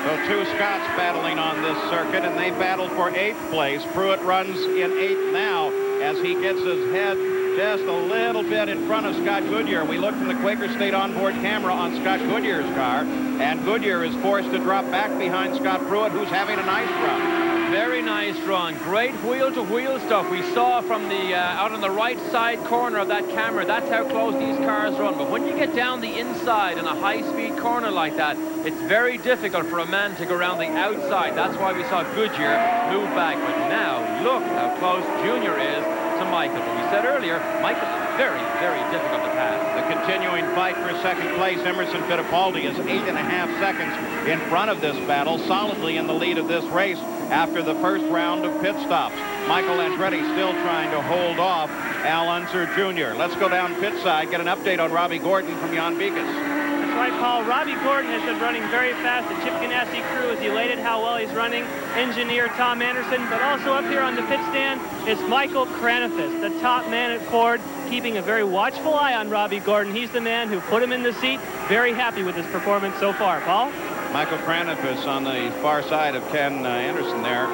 So 2 Scots battling on this circuit, and they battle for 8th place. Pruett runs in 8th now as he gets his head just a little bit in front of Scott Goodyear. We looked from the Quaker State onboard camera on Scott Goodyear's car, and Goodyear is forced to drop back behind Scott Pruett, who's having a nice run. Very nice run. Great wheel-to-wheel stuff. We saw from the out on the right side corner of that camera. That's how close these cars run. But when you get down the inside in a high-speed corner like that, it's very difficult for a man to go around the outside. That's why we saw Goodyear move back. But now, look how close Junior is to Michael. But we said earlier, Michael is very, very difficult to pass. The continuing fight for second place, Emerson Fittipaldi is 8.5 seconds in front of this battle, solidly in the lead of this race after the first round of pit stops. Michael Andretti still trying to hold off Al Unser Jr. Let's go down pit side, get an update on Robbie Gordon from Jan Beekes. That's right, Paul. Robbie Gordon has been running very fast. The Chip Ganassi crew is elated how well he's running. Engineer Tom Anderson, but also up here on the pit stand is Michael Kranifus, the top man at Ford, keeping a very watchful eye on Robbie Gordon. He's the man who put him in the seat. Very happy with his performance so far. Paul? Michael Kranifus on the far side of Ken Anderson there.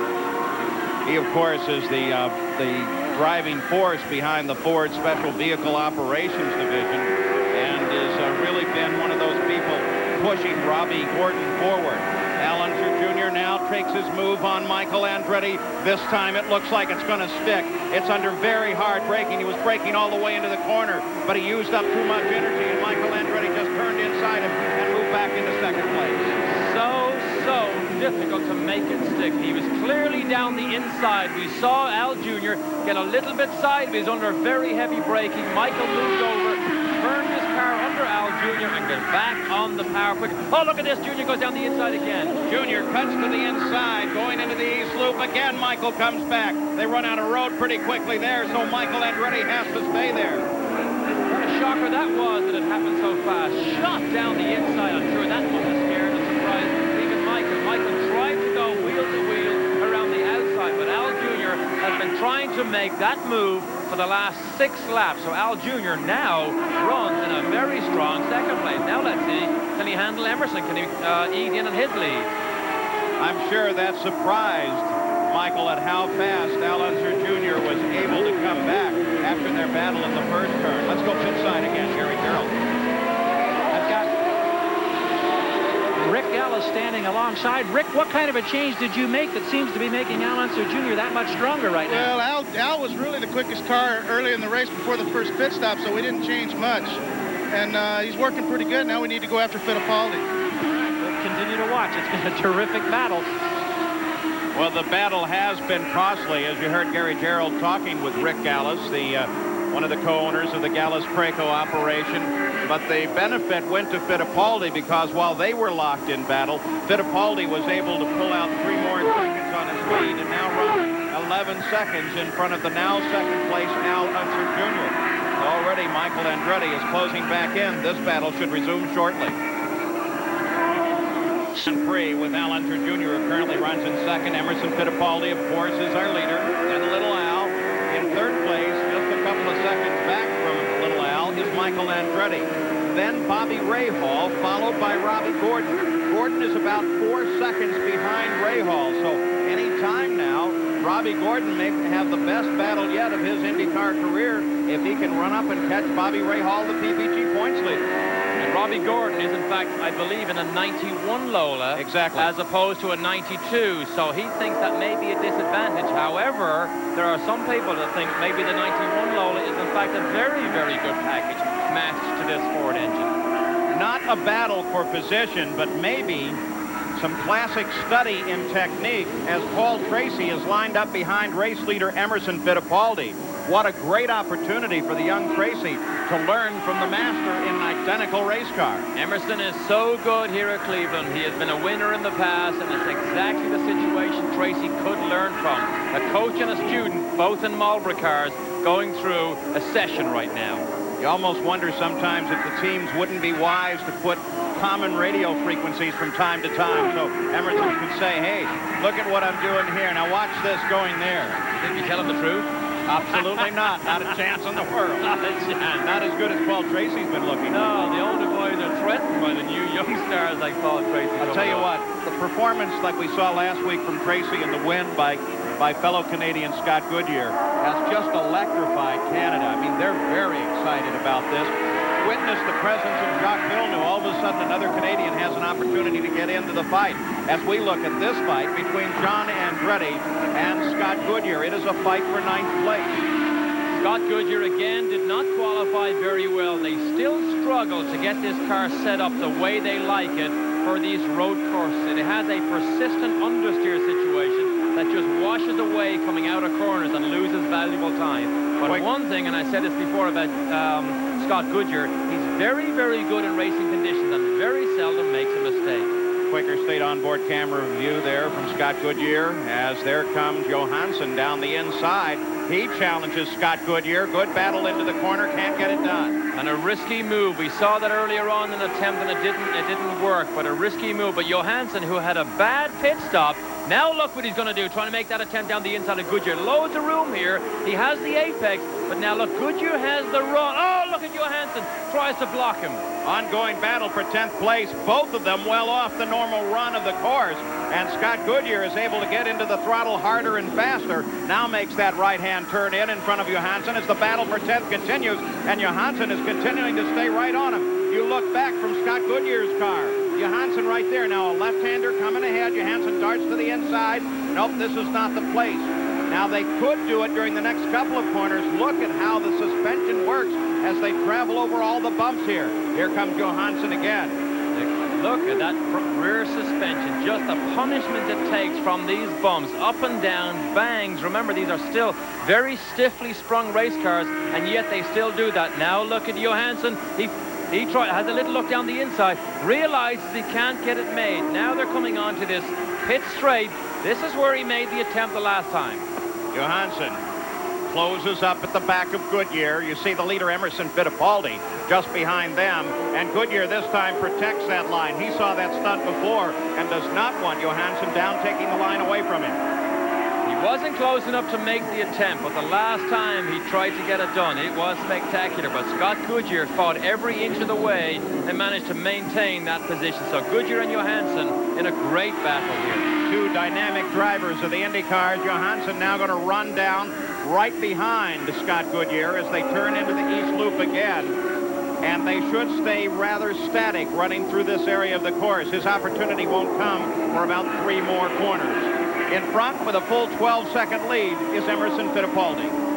He, of course, is the driving force behind the Ford Special Vehicle Operations Division, and has really been one of those people pushing Robbie Gordon forward. Al Unser Jr. now takes his move on Michael Andretti. This time it looks like it's going to stick. It's under very hard braking. He was braking all the way into the corner, but he used up too much energy, and Michael Andretti just turned inside him and moved back into second place. So difficult to make it stick. He was clearly down the inside. We saw Al Jr. get a little bit sideways under very heavy braking. Michael moved over, turned his car under Al Jr. and got back on the power quick. Oh, look at this. Jr. goes down the inside again. Jr. cuts to the inside, going into the east loop. Again, Michael comes back. They run out of road pretty quickly there, so Michael Andretti has to stay there. What a shocker that was that it happened so fast. Shot down the inside. I'm sure that must have scared and surprised even Michael. Michael tried to go wheel to wheel around the outside, but Al Jr. has been trying to make that move for the last 6 laps. So Al Jr. now runs in a very strong second place. Now let's see, can he handle Emerson? Can he ease in on his lead? I'm sure that surprised Michael at how fast Al Unser Jr. was able to come back after their battle in the first turn. Let's go pit side again, Gary Carroll. I've got Rick Ellis standing alongside. Rick, what kind of a change did you make that seems to be making Al Unser Jr. that much stronger right now? Well, Al was really the quickest car early in the race before the first pit stop, so we didn't change much. And he's working pretty good. Now we need to go after Fittipaldi. We'll continue to watch. It's been a terrific battle. Well, the battle has been costly, as you heard Gary Gerald talking with Rick Gallis, one of the co-owners of the Gallis-Preco operation. But the benefit went to Fittipaldi because while they were locked in battle, Fittipaldi was able to pull out 3 more seconds on his lead and now run 11 seconds in front of the now second place Al Unser Jr. Already Michael Andretti is closing back in. This battle should resume shortly. Prix with Al Unser Jr. who currently runs in second. Emerson Fittipaldi, of course, is our leader. And little Al in third place, just a couple of seconds back from little Al, is Michael Andretti. Then Bobby Rahal, followed by Robbie Gordon. Gordon is about 4 seconds behind Rahal. So any time now, Robbie Gordon may have the best battle yet of his IndyCar career if he can run up and catch Bobby Rahal, the PPG points leader. And Robbie Gordon is, in fact, I believe, in a 91 Lola. Exactly. As opposed to a 92. So he thinks that may be a disadvantage. However, there are some people that think maybe the 91 Lola is, in fact, a very, very good package matched to this Ford engine. Not a battle for position, but maybe some classic study in technique as Paul Tracy is lined up behind race leader Emerson Fittipaldi. What a great opportunity for the young Tracy to learn from the master in an identical race car. Emerson is so good here at Cleveland. He has been a winner in the past, and it's exactly the situation Tracy could learn from. A coach and a student, both in Marlboro cars, going through a session right now. You almost wonder sometimes if the teams wouldn't be wise to put common radio frequencies from time to time. So Emerson could say, hey, look at what I'm doing here. Now watch this going there. Think you tell him the truth? Absolutely not. Not a chance in the world. Not a chance. Not as good as Paul Tracy's been looking. No, the older boys are threatened by the new young stars like Paul Tracy. I'll tell you what, the performance like we saw last week from Tracy in the win by fellow Canadian Scott Goodyear has just electrified Canada. I mean, they're very excited about this. Witness the presence of Jacques Villeneuve. All of a sudden, another Canadian has an opportunity to get into the fight. As we look at this fight between John Andretti and Scott Goodyear, it is a fight for 9th place. Scott Goodyear again did not qualify very well. They still struggle to get this car set up the way they like it for these road courses. It has a persistent understeer situation that just washes away coming out of corners and loses valuable time. But one thing, and I said this before about Scott Goodyear, he's very, very good in racing conditions and very seldom makes a mistake. Quicker state onboard camera view there from Scott Goodyear as there comes Johansson down the inside. He challenges Scott Goodyear. Good battle into the corner, can't get it done. And a risky move. We saw that earlier on in an attempt and it didn't work, but a risky move. But Johansson, who had a bad pit stop, now look what he's going to do, trying to make that attempt down the inside of Goodyear. Loads of room here. He has the apex, but now look, Goodyear has the run. Oh, look at Johansson. Tries to block him. Ongoing battle for 10th place. Both of them well off the normal run of the course. And Scott Goodyear is able to get into the throttle harder and faster. Now makes that right-hand turn in front of Johansson as the battle for 10th continues. And Johansson is continuing to stay right on him. You look back from Scott Goodyear's car. Johansson right there. Now a left-hander coming ahead. Johansson darts to the inside. Nope, this is not the place. Now they could do it during the next couple of corners. Look at how the suspension works as they travel over all the bumps here. Here comes Johansson again. Look at that rear suspension, just the punishment it takes from these bumps, up and down, bangs. Remember, these are still very stiffly sprung race cars, and yet they still do that. Now look at Johansson. He has a little look down the inside, realizes he can't get it made. Now they're coming on to this pit straight. This is where he made the attempt the last time. Johansson closes up at the back of Goodyear. You see the leader, Emerson Fittipaldi, just behind them. And Goodyear this time protects that line. He saw that stunt before and does not want Johansson down, taking the line away from him. He wasn't close enough to make the attempt, but the last time he tried to get it done, it was spectacular. But Scott Goodyear fought every inch of the way and managed to maintain that position. So Goodyear and Johansson in a great battle here. Two dynamic drivers of the Indy cars. Johansson now going to run down right behind Scott Goodyear as they turn into the east loop again. And they should stay rather static running through this area of the course. His opportunity won't come for about 3 more corners. In front with a full 12-second lead is Emerson Fittipaldi.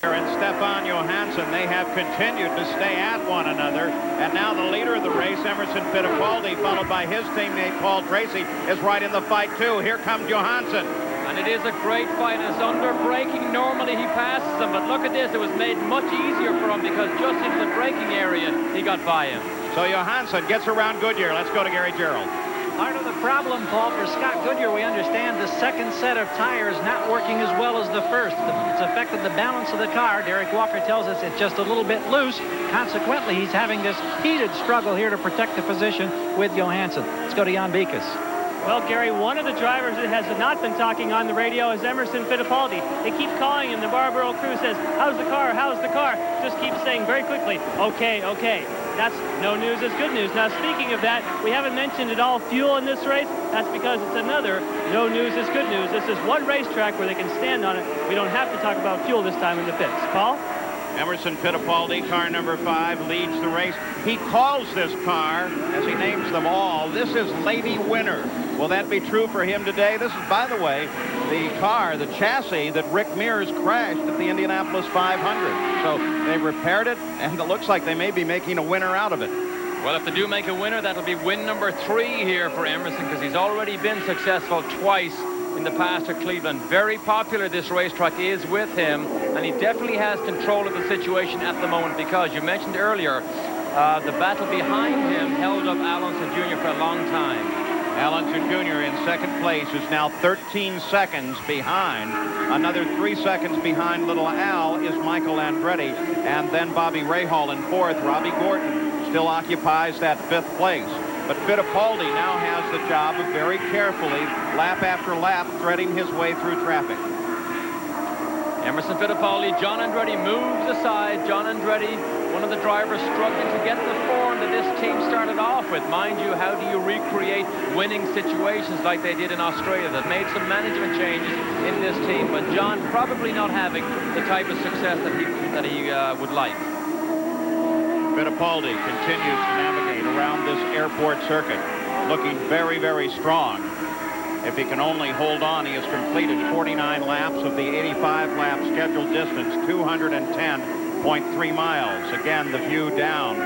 And Stefan Johansson, they have continued to stay at one another. And now the leader of the race, Emerson Fittipaldi, followed by his teammate Paul Tracy, is right in the fight too. Here comes Johansson. And it is a great fight. It's under braking. Normally he passes him, but look at this. It was made much easier for him because just into the braking area, he got by him. So Johansson gets around Goodyear. Let's go to Gary Gerald. Part of the problem, Paul, for Scott Goodyear, we understand the second set of tires not working as well as the first. It's affected the balance of the car. Derek Walker tells us it's just a little bit loose. Consequently, he's having this heated struggle here to protect the position with Johansson. Let's go to Jan Beekes. Well, Gary, one of the drivers that has not been talking on the radio is Emerson Fittipaldi. They keep calling him. The Barbaro crew says, how's the car? How's the car? Just keeps saying very quickly, okay, okay. That's no news is good news. Now, speaking of that, we haven't mentioned at all fuel in this race. That's because it's another no news is good news. This is one racetrack where they can stand on it. We don't have to talk about fuel this time in the pits. Paul? Emerson Fittipaldi, car number 5, leads the race. He calls this car, as he names them all, this is Lady Winner. Will that be true for him today? This is, by the way, the car, the chassis that Rick Mears crashed at the Indianapolis 500. So they repaired it, and it looks like they may be making a winner out of it. Well, if they do make a winner, that'll be win number 3 here for Emerson, because he's already been successful twice in the past at Cleveland. Very popular this racetrack is with him, and he definitely has control of the situation at the moment, because you mentioned earlier the battle behind him held up Alonso Jr. for a long time. Alonso Jr. in second place is now 13 seconds behind. Another 3 seconds behind little Al is Michael Andretti, and then Bobby Rahal in 4th. Robbie Gordon still occupies that 5th place. But Fittipaldi now has the job of very carefully, lap after lap, threading his way through traffic. Emerson Fittipaldi, John Andretti moves aside. John Andretti, one of the drivers struggling to get the form that this team started off with. Mind you, how do you recreate winning situations like they did in Australia? That made some management changes in this team, but John probably not having the type of success that he would like. Fittipaldi continues to navigate around this airport circuit, looking very, very strong. If he can only hold on, he has completed 49 laps of the 85-lap scheduled distance, 210.3 miles. Again, the view down.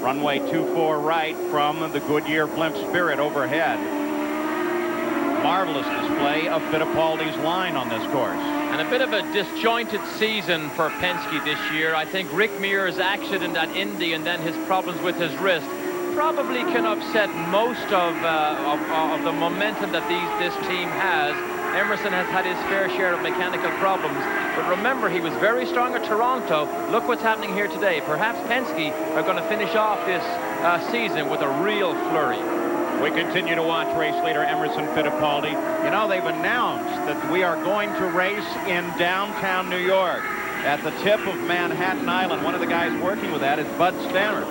Runway 24 right from the Goodyear Blimp Spirit overhead. Marvelous display of Fittipaldi's line on this course. And a bit of a disjointed season for Penske this year. I think Rick Mears' accident at Indy and then his problems with his wrist probably can upset most of the momentum that this team has. Emerson has had his fair share of mechanical problems, but remember, he was very strong at Toronto. Look what's happening here today. Perhaps Penske are going to finish off this season with a real flurry. We continue to watch race leader Emerson Fittipaldi. You know, they've announced that we are going to race in downtown New York at the tip of Manhattan Island. One of the guys working with that is Bud Stanner.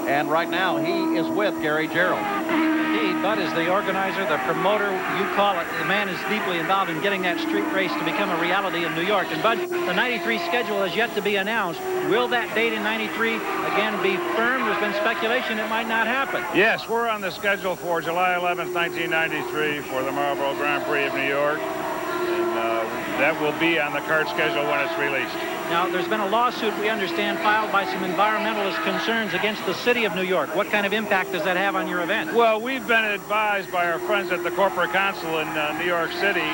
And right now, he is with Gary Gerald. Indeed, Bud is the organizer, the promoter, you call it. The man is deeply involved in getting that street race to become a reality in New York. And Bud, the 93 schedule has yet to be announced. Will that date in 93 again be firm? There's been speculation it might not happen. Yes, we're on the schedule for July 11th, 1993 for the Marlboro Grand Prix of New York. And that will be on the card schedule when it's released. Now, there's been a lawsuit, we understand, filed by some environmentalist concerns against the city of New York. What kind of impact does that have on your event? Well, we've been advised by our friends at the Corporate Council in New York City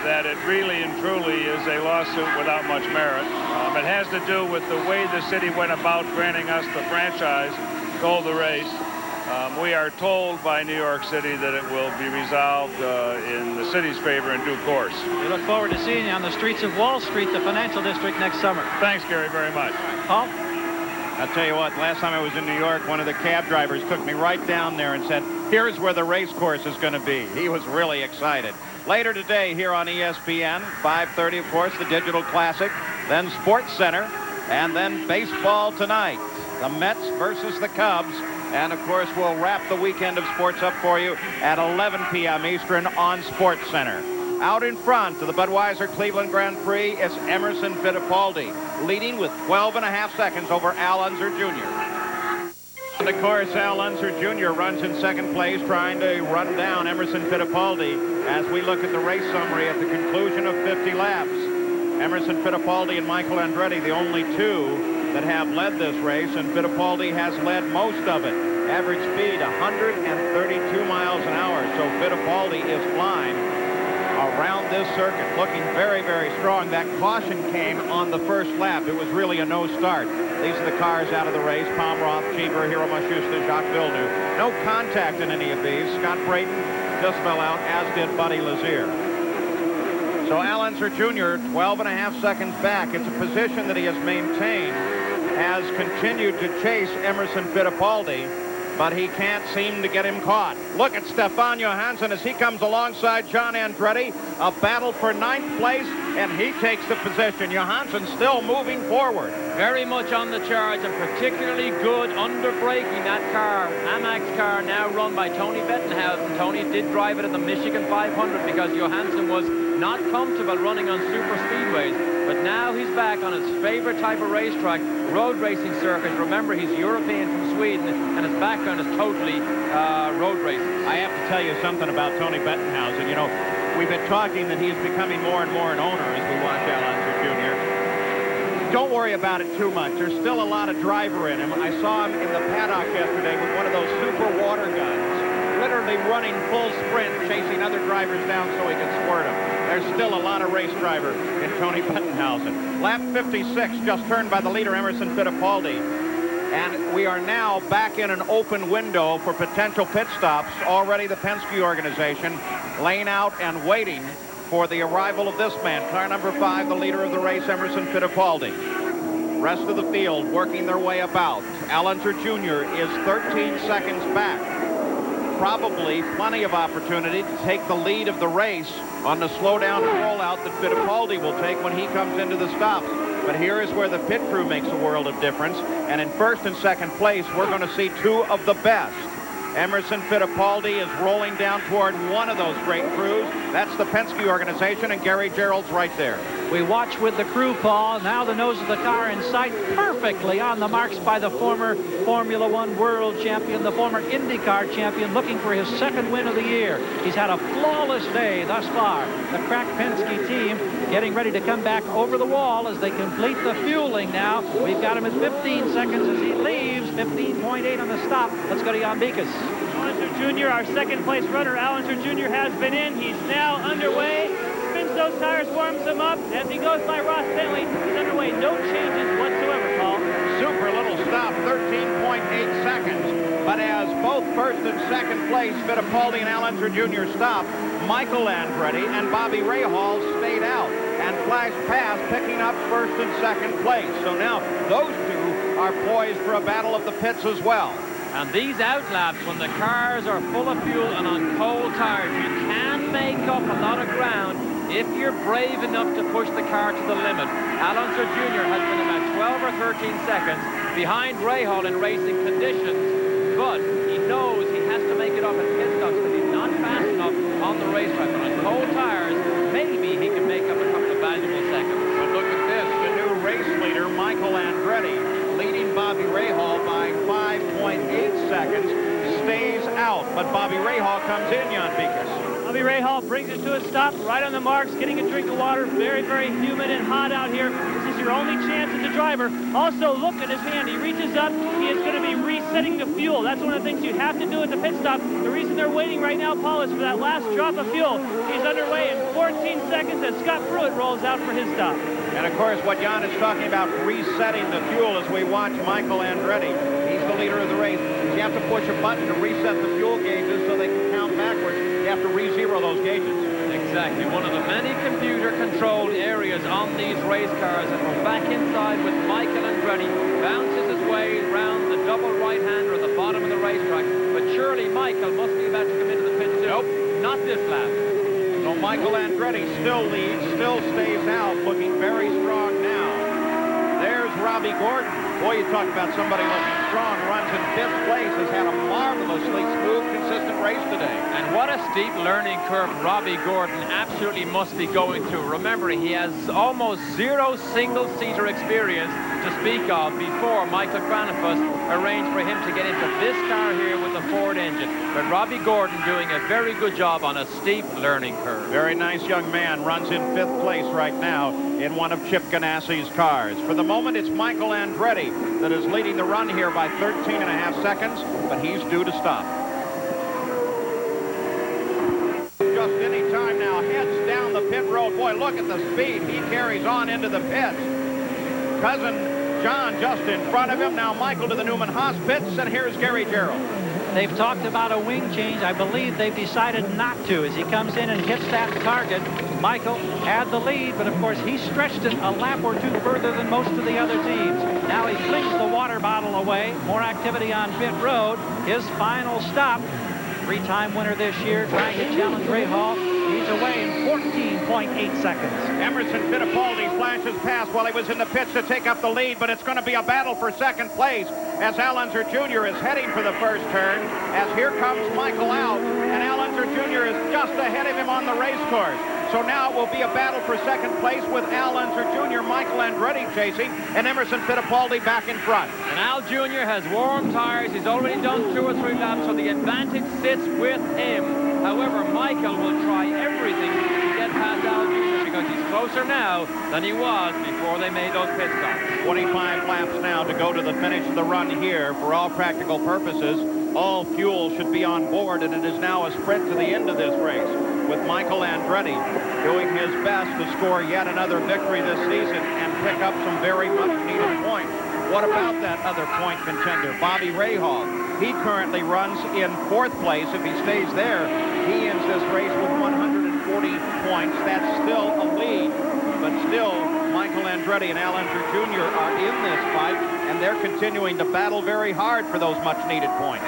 that it really and truly is a lawsuit without much merit. It has to do with the way the city went about granting us the franchise to hold the race. We are told by New York City that it will be resolved in the city's favor in due course. We look forward to seeing you on the streets of Wall Street, the financial district, next summer. Thanks, Gary, very much. Paul? I'll tell you what, last time I was in New York, one of the cab drivers took me right down there and said, here's where the race course is going to be. He was really excited. Later today here on ESPN, 5:30, of course, the Digital Classic, then Sports Center, and then baseball tonight. The Mets versus the Cubs. And, of course, we'll wrap the weekend of sports up for you at 11 p.m. Eastern on Sports Center. Out in front of the Budweiser Cleveland Grand Prix is Emerson Fittipaldi, leading with 12.5 seconds over Al Unser Jr. And, of course, Al Unser Jr. runs in second place, trying to run down Emerson Fittipaldi as we look at the race summary at the conclusion of 50 laps. Emerson Fittipaldi and Michael Andretti, the only two that have led this race, and Fittipaldi has led most of it. Average speed 132 miles an hour, so Fittipaldi is flying around this circuit, looking very, very strong. That caution came on the first lap. It was really a no start. These are the cars out of the race: Pomroth, Cheever, Hiro Mashusta, Jacques Villeneuve. No contact in any of these. Scott Brayton just fell out, as did Buddy Lazier. So Al Unser Jr., 12.5 seconds back. It's a position that he has maintained, has continued to chase Emerson Fittipaldi, but he can't seem to get him caught. Look at Stefan Johansson as he comes alongside John Andretti. A battle for 9th place, and he takes the position. Johansson still moving forward. Very much on the charge, and particularly good under braking. That car, Amex car, now run by Tony Bettenhausen. Tony did drive it at the Michigan 500 because Johansson was not comfortable running on super speedways, but now he's back on his favorite type of racetrack, road racing circuit. Remember, he's European from Sweden, and his background is totally road racing. I have to tell you something about Tony Bettenhausen. You know, we've been talking that he is becoming more and more an owner as we watch Al Unser Jr. Don't worry about it too much. There's still a lot of driver in him. I saw him in the paddock yesterday with one of those super water guns, literally running full sprint, chasing other drivers down so he could squirt them. There's still a lot of race driver in Tony Bettenhausen. Lap 56 just turned by the leader, Emerson Fittipaldi. And we are now back in an open window for potential pit stops. Already the Penske organization laying out and waiting for the arrival of this man. Car number 5, the leader of the race, Emerson Fittipaldi. Rest of the field working their way about. Al Unser Jr. is 13 seconds back. probably plenty of opportunity to take the lead of the race on the slow-down rollout that Fittipaldi will take when he comes into the stops. But here is where the pit crew makes a world of difference. And in first and second place, we're going to see two of the best. Emerson Fittipaldi is rolling down toward one of those great crews. That's the Penske organization, and Gary Gerold's right there. We watch with the crew, Paul. Now the nose of the car in sight, perfectly on the marks by the former Formula One world champion, the former IndyCar champion, looking for his second win of the year. He's had a flawless day thus far. The crack Penske team getting ready to come back over the wall as they complete the fueling now. We've got him at 15 seconds as he leaves, 15.8 on the stop. Let's go to Jan Beekes. Allenser Jr., our second place runner. Allenser Jr. has been in. He's now underway. Spins those tires, warms them up. As he goes by Ross Bentley, he's underway. No changes whatsoever, Paul. Super little stop, 13.8 seconds. But as both first and second place, Fittipaldi and Allenser Jr. stopped, Michael Andretti and Bobby Rahal stayed out and flashed past, picking up first and second place. So now those two are poised for a battle of the pits as well. And these outlaps, when the cars are full of fuel and on cold tires, you can make up a lot of ground if you're brave enough to push the car to the limit. Alonso Jr. has been about 12 or 13 seconds behind Rahal in racing conditions, but he knows he has to make it up at pit stops because he's not fast enough on the racetrack. But on cold tires, maybe he can make up a couple of valuable seconds. But look at this, the new race leader, Michael Andretti, leading Bobby Rahal by 5.8 seconds, stays out. But Bobby Rahal comes in, Jan Beekes. Bobby Rahal brings it to a stop right on the marks, getting a drink of water. Very, very humid and hot out here. This is your only chance as a driver. Also, look at his hand. He reaches up. He is going to be resetting the fuel. That's one of the things you have to do at the pit stop. The reason they're waiting right now, Paul, is for that last drop of fuel. He's underway in 14 seconds as Scott Pruitt rolls out for his stop. And, of course, what Jan is talking about, resetting the fuel as we watch Michael Andretti. He's the leader of the race. You have to push a button to reset the fuel gauges so they can count backwards. You have to re-zero those gauges. Exactly. One of the many computer-controlled areas on these race cars. And we're back inside with Michael Andretti. Bounces his way around the double right-hander at the bottom of the racetrack. But surely Michael must be about to come into the pit soon. Nope. Not this lap. So Michael Andretti still leads, still stays out, looking very strong now. There's Robbie Gordon. Boy, you talk about somebody looking strong. Runs in 5th place, has had a marvelously smooth, consistent race today. And what a steep learning curve Robbie Gordon absolutely must be going through. Remember, he has almost zero single-seater experience to speak of before Michael Granifus arranged for him to get into this car here with the Ford engine. But Robbie Gordon doing a very good job on a steep learning curve. Very nice young man, runs in 5th place right now in one of Chip Ganassi's cars. For the moment, it's Michael Andretti that is leading the run here by 13.5 seconds, but he's due to stop. Just any time now, heads down the pit road. Boy, look at the speed he carries on into the pits. Cousin John just in front of him. Now Michael to the Newman Haas pits, and here's Gary Gerold. They've talked about a wing change. I believe they've decided not to as he comes in and hits that target. Michael had the lead, but of course he stretched it a lap or two further than most of the other teams. Now he flings the water bottle away. More activity on pit road. His final stop. Three-time winner this year, trying to challenge Rahal. He's away in 14.8 seconds. Emerson Fittipaldi flashes past while he was in the pits to take up the lead, but it's going to be a battle for second place as Alonso Jr. is heading for the first turn. As here comes Michael out, and Alonso Jr. is just ahead of him on the race course. So now it will be a battle for second place with Al Unser Jr., Michael Andretti chasing, and Emerson Fittipaldi back in front. And Al Jr. has warm tires. He's already done 2 or 3 laps, so the advantage sits with him. However, Michael will try everything to get past Al Jr. because he's closer now than he was before they made those pit stops. 25 laps now to go to the finish of the run here. For all practical purposes, all fuel should be on board, and it is now a sprint to the end of this race, with Michael Andretti doing his best to score yet another victory this season and pick up some very much needed points. What about that other point contender, Bobby Rahal? He currently runs in 4th place. If he stays there, he ends this race with 140 points. That's still a lead, but still Michael Andretti and Al Unser Jr. are in this fight, and they're continuing to battle very hard for those much needed points.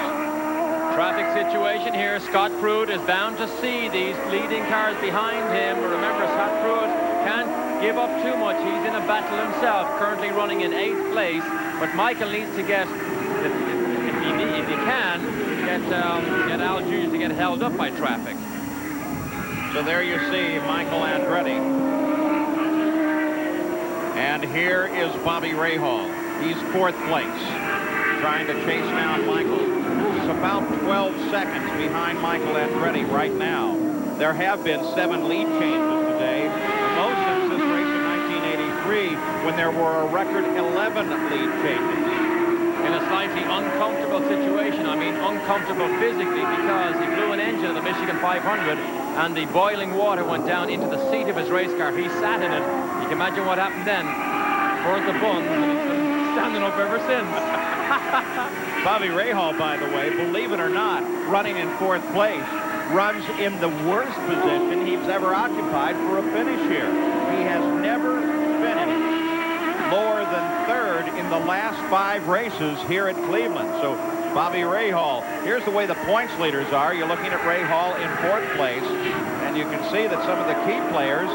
Traffic situation here. Scott Pruitt is bound to see these leading cars behind him. Remember, Scott Pruitt can't give up too much. He's in a battle himself, currently running in 8th place. But Michael needs to get, if he can, get Al Jr. to get held up by traffic. So there you see Michael Andretti. And here is Bobby Rahal. He's 4th place, trying to chase down Michael. He's about 12 seconds behind Michael Andretti right now. There have been 7 lead changes today, the most since this race in 1983, when there were a record 11 lead changes. In a slightly uncomfortable situation. I mean, uncomfortable physically, because he blew an engine of the Michigan 500 and the boiling water went down into the seat of his race car. He sat in it. You can imagine what happened then. Burnt the buns, and he's been standing up ever since. Bobby Rahal, by the way, believe it or not, running in 4th place, runs in the worst position he's ever occupied for a finish here. He has never finished lower than 3rd in the last 5 races here at Cleveland. So Bobby Rahal, here's the way the points leaders are. You're looking at Rahal in 4th place, and you can see that some of the key players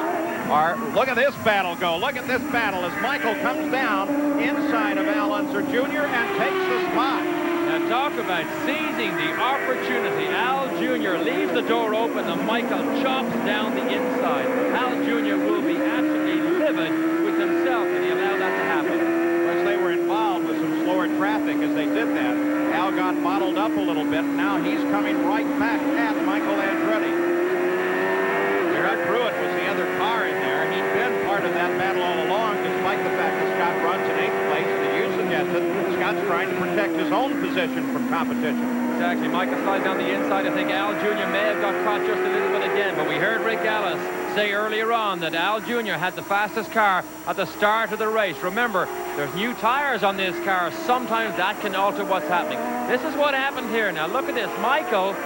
are, look at this battle go. Look at this battle as Michael comes down inside of Al Unser Jr. and takes the spot. Now talk about seizing the opportunity. Al Jr. leaves the door open and Michael chops down the inside. Al Jr. will be absolutely livid with himself if he allowed that to happen. Of course, they were involved with some slower traffic as they did that. Al got bottled up a little bit. Now he's coming right back at Michael Andretti. Scott Pruitt was the other car in there. He'd been part of that battle all along, despite the fact that Scott runs in 8th place. The you suggested Scott's trying to protect his own position from competition. Exactly. Michael slides down the inside. I think Al Jr. may have got caught just a little bit again, but we heard Rick Ellis say earlier on that Al Jr. had the fastest car at the start of the race. Remember, there's new tires on this car. Sometimes that can alter what's happening. This is what happened here. Now look at this. Michael,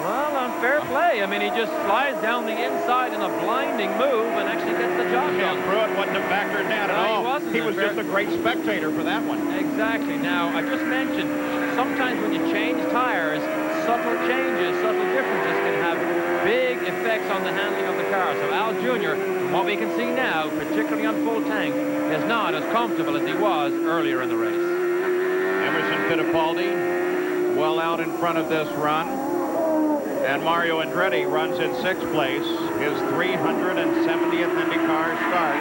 well, on fair play. I mean, he just slides down the inside in a blinding move and actually gets the job done. Pruitt wasn't a factor in that at all. He was just a great spectator for that one. Exactly. Now, I just mentioned, sometimes when you change tires, subtle changes, subtle differences can have big effects on the handling of the car. So Al Jr., from what we can see now, particularly on full tank, is not as comfortable as he was earlier in the race. Emerson Fittipaldi well out in front of this run. And Mario Andretti runs in 6th place, his 370th IndyCar start,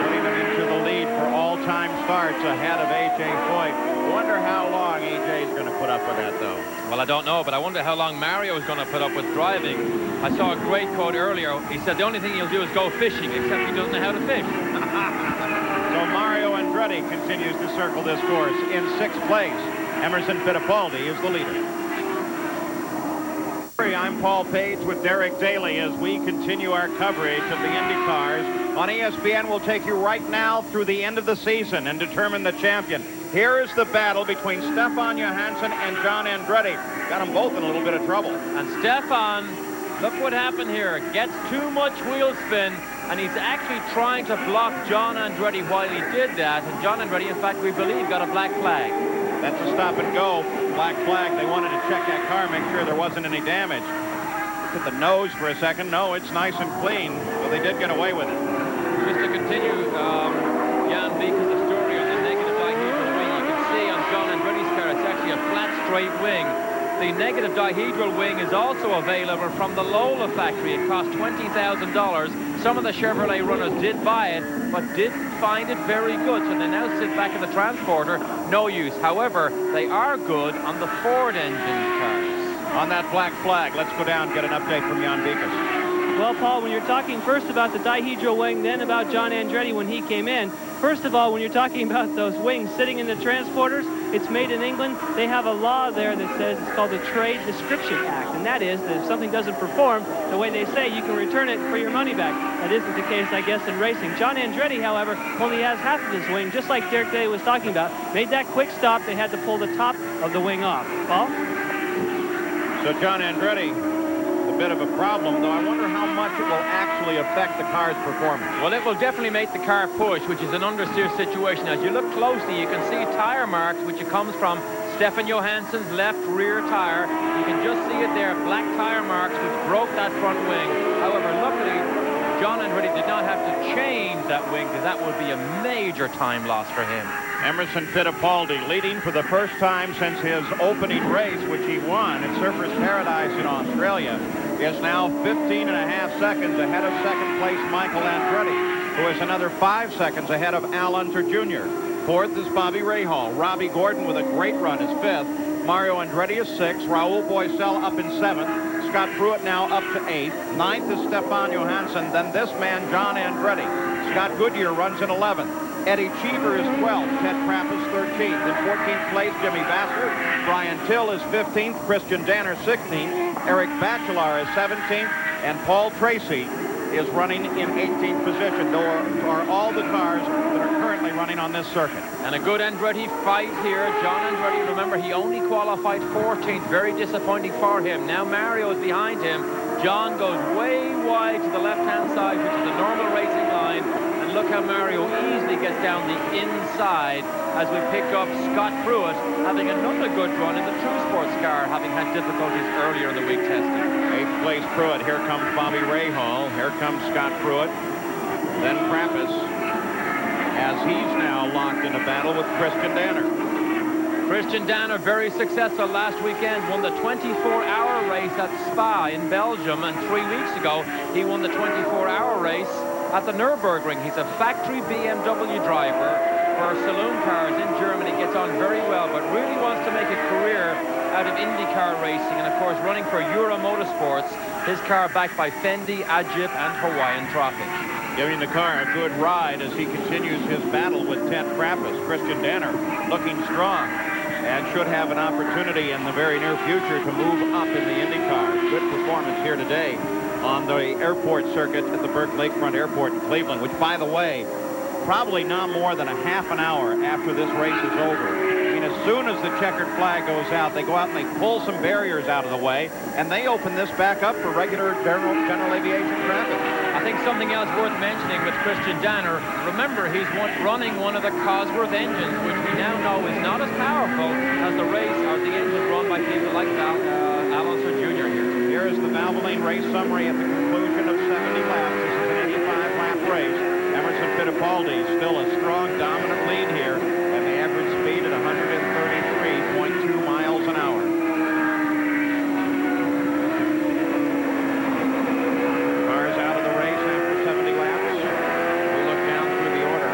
putting him into the lead for all-time starts ahead of A.J. Foyt. Wonder how long A.J. is going to put up with that, though. Well, I don't know, but I wonder how long Mario is going to put up with driving. I saw a great quote earlier. He said the only thing he'll do is go fishing, except he doesn't know how to fish. So Mario Andretti continues to circle this course in 6th place. Emerson Fittipaldi is the leader. I'm Paul Page with Derek Daly as we continue our coverage of the IndyCars. On ESPN, we'll take you right now through the end of the season and determine the champion. Here is the battle between Stefan Johansson and John Andretti. Got them both in a little bit of trouble. And Stefan, look what happened here. Gets too much wheel spin, and he's actually trying to block John Andretti while he did that. And John Andretti, in fact, we believe, got a black flag. That's a stop and go. Black flag. They wanted to check that car, make sure there wasn't any damage. Look at the nose for a second. No, it's nice and clean. So they did get away with it. Just to continue, Jan Beeker's story on the negative dihedral wing. You can see on John Andretti's car, it's actually a flat, straight wing. The negative dihedral wing is also available from the Lola factory. It cost $20,000. Some of the Chevrolet runners did buy it, but didn't find it very good. So they now sit back in the transporter, no use. However, they are good on the Ford engine cars. On that black flag, let's go down and get an update from Jan Beekes. Well, Paul, when you're talking first about the dihedral wing, then about John Andretti when he came in, first of all, when you're talking about those wings sitting in the transporters, it's made in England. They have a law there that says it's called the Trade Description Act, and that is that if something doesn't perform the way they say, you can return it for your money back. That isn't the case, I guess, in racing. John Andretti, however, only has half of his wing, just like Derek Day was talking about. Made that quick stop. They had to pull the top of the wing off. Paul? So John Andretti, a bit of a problem, though. I wonder how much it will actually affect the car's performance. Well, it will definitely make the car push, which is an understeer situation. As you look closely, you can see tire marks, which it comes from Stefan Johansson's left rear tire. You can just see it there, black tire marks, which broke that front wing. However, luckily, John Andretti did not have to change that wing, because that would be a major time loss for him. Emerson Fittipaldi leading for the first time since his opening race, which he won at Surfers Paradise in Australia, is now 15.5 seconds ahead of second place Michael Andretti, who is another 5 seconds ahead of Al Unser Jr. Fourth is Bobby Rahal. Robbie Gordon with a great run is fifth. Mario Andretti is sixth. Raul Boisel up in seventh. Scott Pruitt now up to eighth. Ninth is Stefan Johansson. Then this man, John Andretti. Scott Goodyear runs in 11th. Eddie Cheever is 12th. Ted Krappus 13th. In 14th place, Jimmy Vassar. Brian Till is 15th. Christian Danner 16th. Eric Bachelor is 17th. And Paul Tracy is running in 18th position. Those are all the cars that are currently running on this circuit. And a good Andretti fight here. John Andretti, remember, he only qualified 14th. Very disappointing for him. Now Mario is behind him. John goes way wide to the left-hand side, which is the normal racing line. And look how Mario easily gets down the inside as we pick up Scott Pruitt, having another good run in the True Sports car, having had difficulties earlier in the week testing. 8th place Pruitt. Here comes Bobby Rahal. Here comes Scott Pruitt. Then Krappus, as he's now locked in a battle with Christian Danner. Christian Danner, very successful last weekend, won the 24-hour race at Spa in Belgium, and 3 weeks ago he won the 24-hour race at the Nürburgring. He's a factory BMW driver for saloon cars in Germany, gets on very well, but really wants to make a career out of IndyCar racing, and of course running for Euro Motorsports, his car backed by Fendi, Ajip and Hawaiian Tropic. Giving the car a good ride as he continues his battle with Ted Krappus. Christian Danner looking strong and should have an opportunity in the very near future to move up in the IndyCar. Good performance here today on the airport circuit at the Burke Lakefront Airport in Cleveland, which, by the way, probably not more than a half an hour after this race is over. I mean, as soon as the checkered flag goes out, they go out and they pull some barriers out of the way, and they open this back up for regular general aviation traffic. I think something else worth mentioning with Christian Danner, remember, he's running one of the Cosworth engines, which we now know is not as powerful as the race or the engine run by people like Al Unser Jr. here. Here is the Valvoline race summary at the conclusion of 70 laps. This is an 85-lap race. Emerson Fittipaldi still a strong, dominant lead here, and the average speed at 133.2 miles an hour. Cars out of the race after 70 laps. We look down through the order.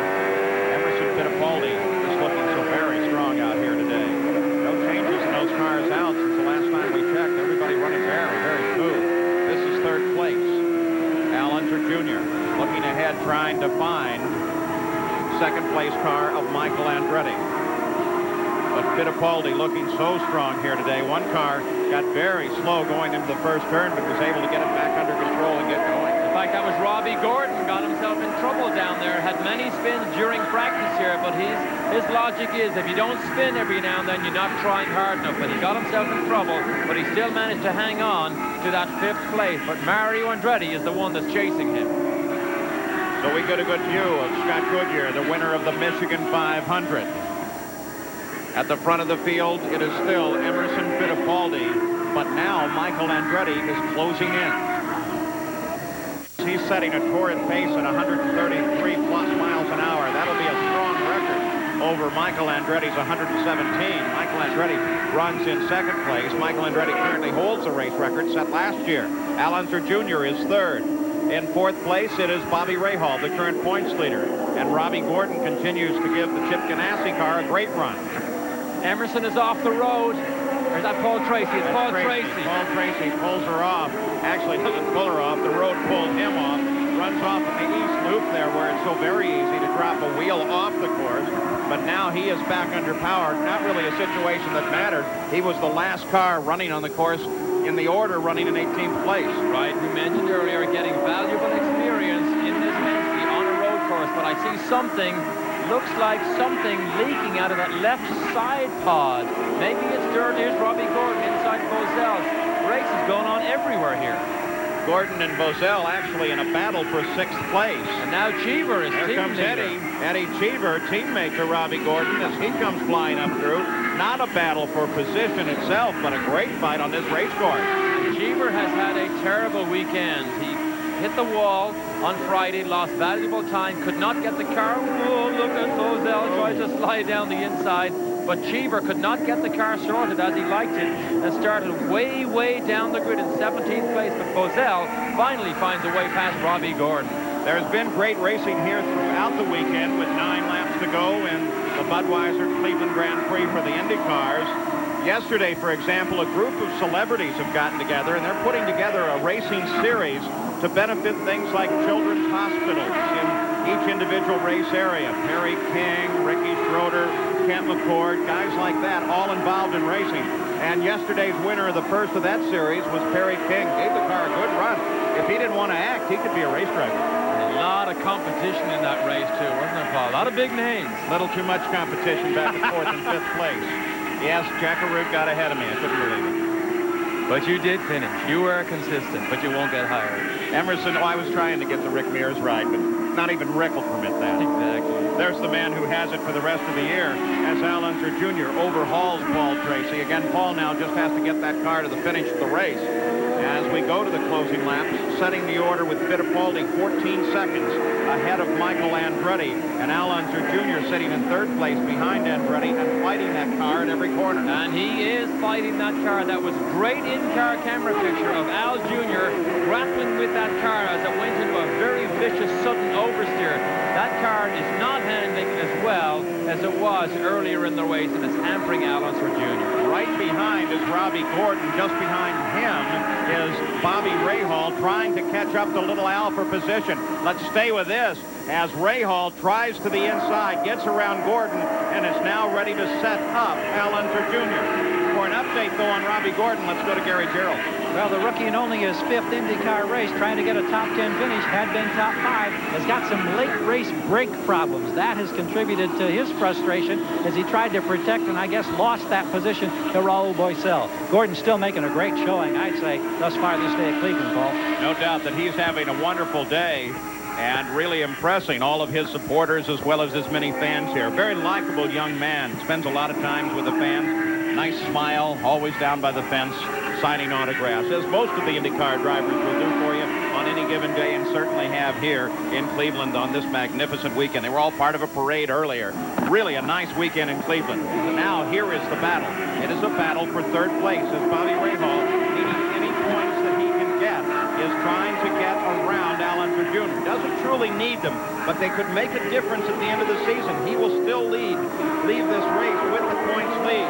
Emerson Fittipaldi is looking so very strong out here today. No changes in those cars out since the last time we checked. Everybody running very, very smooth. This is third place. Al Unser Jr. looking ahead, trying to find second place car of Michael Andretti. But Fittipaldi looking so strong here today. One car got very slow going into the first turn, but was able to get it back under control and get going. In fact, that was Robbie Gordon, got himself in trouble down there. Had many spins during practice here, but his logic is if you don't spin every now and then, you're not trying hard enough. But he got himself in trouble, but he still managed to hang on to that fifth place. But Mario Andretti is the one that's chasing him. So we get a good view of Scott Goodyear, the winner of the Michigan 500. At the front of the field, it is still Emerson Fittipaldi, but now Michael Andretti is closing in. He's setting a torrid pace at 133 plus miles an hour. That'll be a strong record over Michael Andretti's 117. Michael Andretti runs in second place. Michael Andretti currently holds a race record set last year. Al Unser Jr. is third. In fourth place, it is Bobby Rahal, the current points leader. And Robbie Gordon continues to give the Chip Ganassi car a great run. Emerson is off the road. Or is that Paul Tracy? It's Paul Tracy. Paul Tracy pulls her off. Actually, doesn't pull her off. The road pulled him off. Runs off in the east loop there where it's so very easy to drop a wheel off the course. But now he is back under power. Not really a situation that mattered. He was the last car running on the course in the order, running in 18th place. Right, we mentioned earlier getting valuable experience in this Penske on a road course, but I see something, looks like something leaking out of that left side pod. Maybe it's dirt. Here's Robbie Gordon inside Bozel's. Race is going on everywhere here. Gordon and Bozel actually in a battle for sixth place. And now Cheever is Here comes Eddie. Eddie Cheever, teammate to Robbie Gordon, as he comes flying up through. not a battle for position itself, but a great fight on this race course. Cheever has had a terrible weekend. He hit the wall on Friday, lost valuable time, could not get the car. Oh, look at Fozell tried to slide down the inside, but Cheever could not get the car sorted as he liked it and started way, way down the grid in 17th place. But Fozell finally finds a way past Robbie Gordon. There's been great racing here throughout the weekend with 9 laps to go in the Budweiser Cleveland Grand Prix for the Indy cars. Yesterday, for example, a group of celebrities have gotten together, and they're putting together a racing series to benefit things like children's hospitals in each individual race area. Perry King, Ricky Schroeder, Kent McCord, guys like that, all involved in racing. And yesterday's winner of the first of that series was Perry King. Gave the car a good run. If he didn't want to act, he could be a race driver. A lot of competition in that race, too, wasn't it, Paul? A lot of big names. Little too much competition back and forth in 5th place. Yes, Jackaroo got ahead of me. I couldn't believe it. But you did finish. You were consistent, but you won't get hired. Emerson, I was trying to get the Rick Mears ride, but not even Rick will permit that. Exactly. There's the man who has it for the rest of the year as Al Unser Jr. overhauls Paul Tracy. Again, Paul now just has to get that car to the finish of the race. As we go to the closing laps, setting the order with Fittipaldi 14 seconds ahead of Michael Andretti, and Al Unser Jr. sitting in 3rd place behind Andretti and fighting that car at every corner. And he is fighting that car. That was great in-car camera picture of Al Jr. grappling with that car as it went into a very vicious sudden oversteer. That car is not handling as well as it was earlier in the race, and it's hampering Al Unser Jr. Right behind is Robbie Gordon. Just behind him is Bobby Rahal trying to catch up to little Al for position. Let's stay with this as Rahal tries to the inside, gets around Gordon, and is now ready to set up Al Unser Jr. For an update, though, on Robbie Gordon, let's go to Gary Gerald. Well, the rookie in only his 5th IndyCar race, trying to get a top 10 finish, had been top 5, has got some late race brake problems. That has contributed to his frustration as he tried to protect and I guess lost that position to Rahal Boisel. Gordon's still making a great showing, I'd say, thus far this day at Cleveland, Paul. No doubt that he's having a wonderful day and really impressing all of his supporters as well as his many fans here. Very likable young man, spends a lot of times with the fans. Nice smile, always down by the fence, signing autographs, as most of the IndyCar drivers will do for you on any given day, and certainly have here in Cleveland on this magnificent weekend. They were all part of a parade earlier. Really a nice weekend in Cleveland. Now here is the battle. It is a battle for 3rd place as Bobby Rahal, needing any points that he can get, is trying to get around Al Unser Jr. Doesn't truly need them, but they could make a difference at the end of the season. He will still leave this race with the points lead.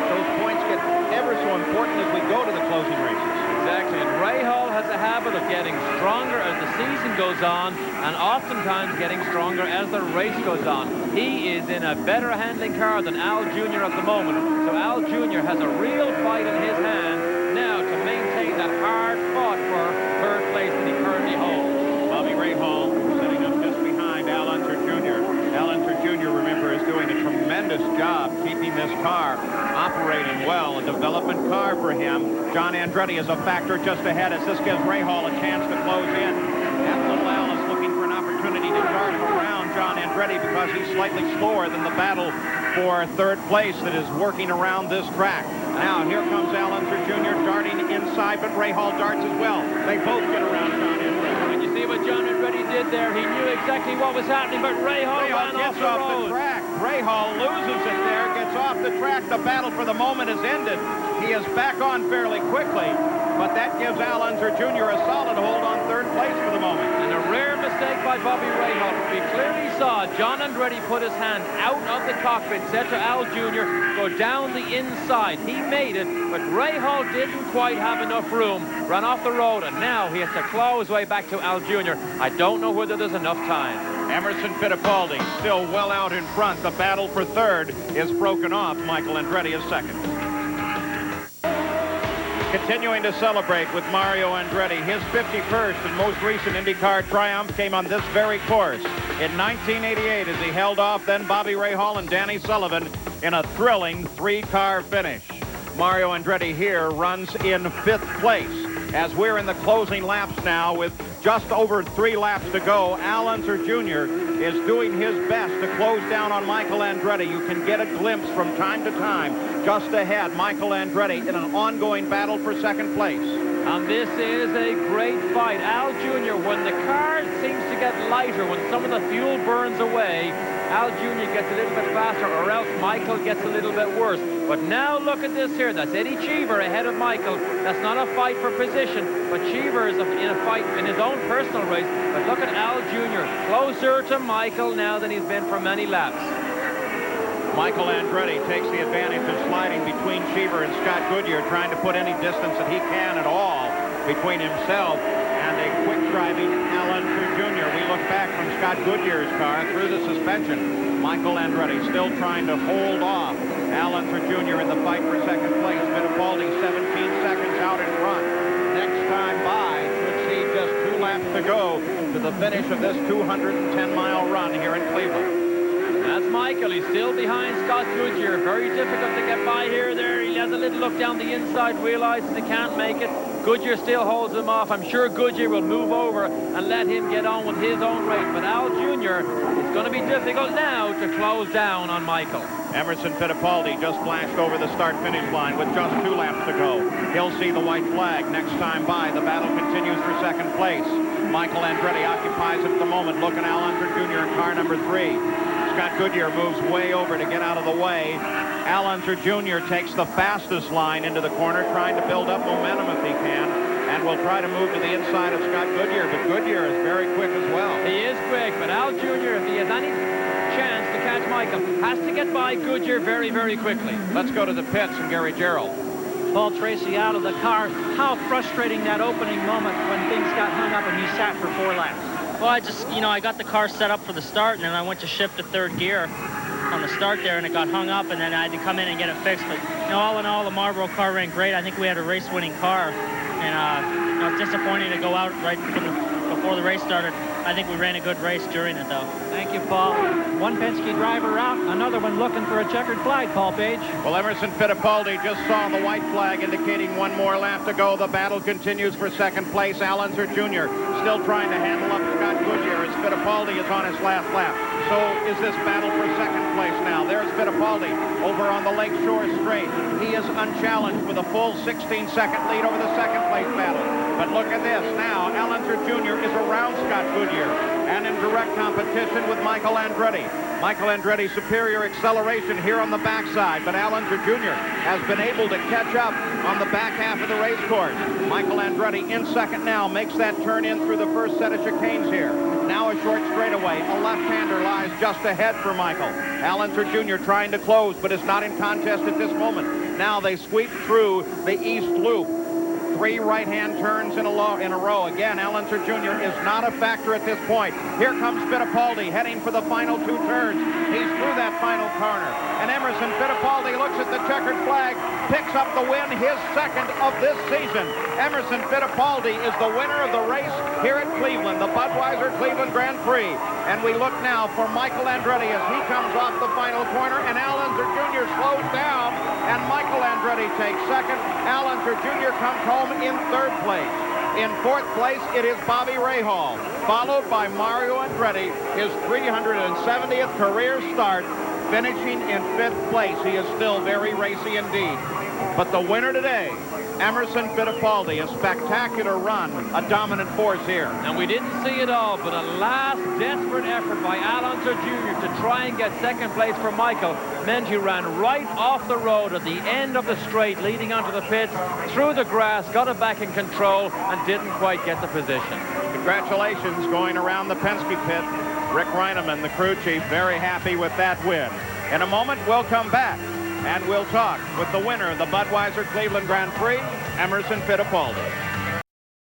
Those points get ever so important as we go to the closing races. Exactly, and Rahal has a habit of getting stronger as the season goes on, and oftentimes getting stronger as the race goes on. He is in a better handling car than Al Jr. at the moment, so Al Jr. has a real fight in his hand now to maintain that hard fought for 3rd place that he currently holds. Bobby Rahal sitting up just behind Al Unser Jr. Al Unser Jr., remember, is doing a tremendous job keeping this car operating well. A development car for him. John Andretti is a factor just ahead as this gives Rahal a chance to close in. And little Al is looking for an opportunity to dart around John Andretti because he's slightly slower than the battle for 3rd place that is working around this track. Now here comes Al Unser Jr. darting inside, but Rahal darts as well. They both get around John Andretti. When you see what John Andretti did there, he knew exactly what was happening, but Rahal ran gets off the track. Rahal loses it there, gets off the track. The battle for the moment is ended. He is back on fairly quickly, but that gives Al Unser Jr. a solid hold on 3rd place for the moment. And a rare mistake by Bobby Rahal. We clearly saw John Andretti put his hand out of the cockpit, said to Al Jr., go down the inside. He made it, but Rahal didn't quite have enough room, ran off the road, and now he has to claw his way back to Al Jr. I don't know whether there's enough time. Emerson Fittipaldi still well out in front. The battle for 3rd is broken off. Michael Andretti is 2nd. Continuing to celebrate with Mario Andretti. His 51st and most recent IndyCar triumph came on this very course in 1988 as he held off then Bobby Rahal and Danny Sullivan in a thrilling 3-car finish. Mario Andretti here runs in 5th place. as we're in the closing laps now with just over 3 laps to go. Al Unser Jr. is doing his best to close down on Michael Andretti. You can get a glimpse from time to time just ahead. Michael Andretti in an ongoing battle for second place. And this is a great fight. Al Jr., when the car seems to get lighter, when some of the fuel burns away, Al Jr. gets a little bit faster, or else Michael gets a little bit worse. But now look at this here. That's Eddie Cheever ahead of Michael. That's not a fight for position, but Cheever is in a fight in his own personal race. But look at Al Jr. closer to Michael now than he's been for many laps. Michael Andretti takes the advantage of sliding between Cheever and Scott Goodyear, trying to put any distance that he can at all between himself and a quick-driving Al Unser Jr. We look back from Scott Goodyear's car through the suspension. Michael Andretti still trying to hold off Al Unser Jr. in the fight for second place. Fittipaldi 17 seconds out in front. Next time by should see just 2 laps to go to the finish of this 210-mile run here in Cleveland. That's Michael. He's still behind Scott Goodyear. Very difficult to get by here. There, he has a little look down the inside, realizes he can't make it. Goodyear still holds him off. I'm sure Goodyear will move over and let him get on with his own race. But Al Jr., it's going to be difficult now to close down on Michael. Emerson Fittipaldi just flashed over the start-finish line with just 2 laps to go. He'll see the white flag next time by. The battle continues for second place. Michael Andretti occupies it at the moment. Looking Al Unser Jr. in car number 3. Scott Goodyear moves way over to get out of the way. Al Unser Jr. takes the fastest line into the corner, trying to build up momentum if he can, and will try to move to the inside of Scott Goodyear, but Goodyear is very quick as well. He is quick, but Al Jr., if he has any chance to catch Michael, has to get by Goodyear very, very quickly. Let's go to the pits and Gary Gerald. Paul Tracy out of the car. How frustrating that opening moment when things got hung up and he sat for 4 laps. Well, I got the car set up for the start, and then I went to shift to 3rd gear on the start there, and it got hung up, and then I had to come in and get it fixed. But, all in all, the Marlboro car ran great. I think we had a race-winning car, and it's disappointing to go out right before the race started. I think we ran a good race during it, though. Thank you, Paul. One Penske driver out, another one looking for a checkered flag, Paul Page. Well, Emerson Fittipaldi just saw the white flag indicating 1 more lap to go. The battle continues for second place. Al Unser Jr. still trying to handle up Scott Goodyear as Fittipaldi is on his last lap. So is this battle for second place now. There's Fittipaldi over on the Lakeshore Straight. He is unchallenged with a full 16-second lead over the second place battle. But look at this now. Al Unser Jr. is around Scott Goodyear and in direct competition with Michael Andretti. Michael Andretti's superior acceleration here on the backside, but Al Unser Jr. has been able to catch up on the back half of the race course. Michael Andretti in second now, makes that turn in through the first set of chicanes here. Now a short straightaway. A left-hander lies just ahead for Michael. Al Unser Jr. trying to close, but is not in contest at this moment. Now they sweep through the east loop. 3 right-hand turns in a row. Again, Al Unser Jr. is not a factor at this point. Here comes Fittipaldi heading for the final 2 turns. He's through that final corner. And Emerson Fittipaldi looks at the checkered flag, picks up the win, his second of this season. Emerson Fittipaldi is the winner of the race here at Cleveland, the Budweiser Cleveland Grand Prix. And we look now for Michael Andretti as he comes off the final corner, and Al Unser Jr. slows down, and Michael Andretti takes second. Al Unser Jr. comes home in 3rd place. In 4th place, it is Bobby Rahal, followed by Mario Andretti, his 370th career start, finishing in 5th place. He is still very racy indeed. But the winner today, Emerson Fittipaldi, a spectacular run, a dominant force here. And we didn't see it all, but a last desperate effort by Al Unser Jr. to try and get second place for Michael meant he ran right off the road at the end of the straight leading onto the pits, through the grass, got it back in control, and didn't quite get the position. Congratulations going around the Penske pit. Rick Reineman, the crew chief, very happy with that win. In a moment, we'll come back and we'll talk with the winner of the Budweiser Cleveland Grand Prix, Emerson Fittipaldi.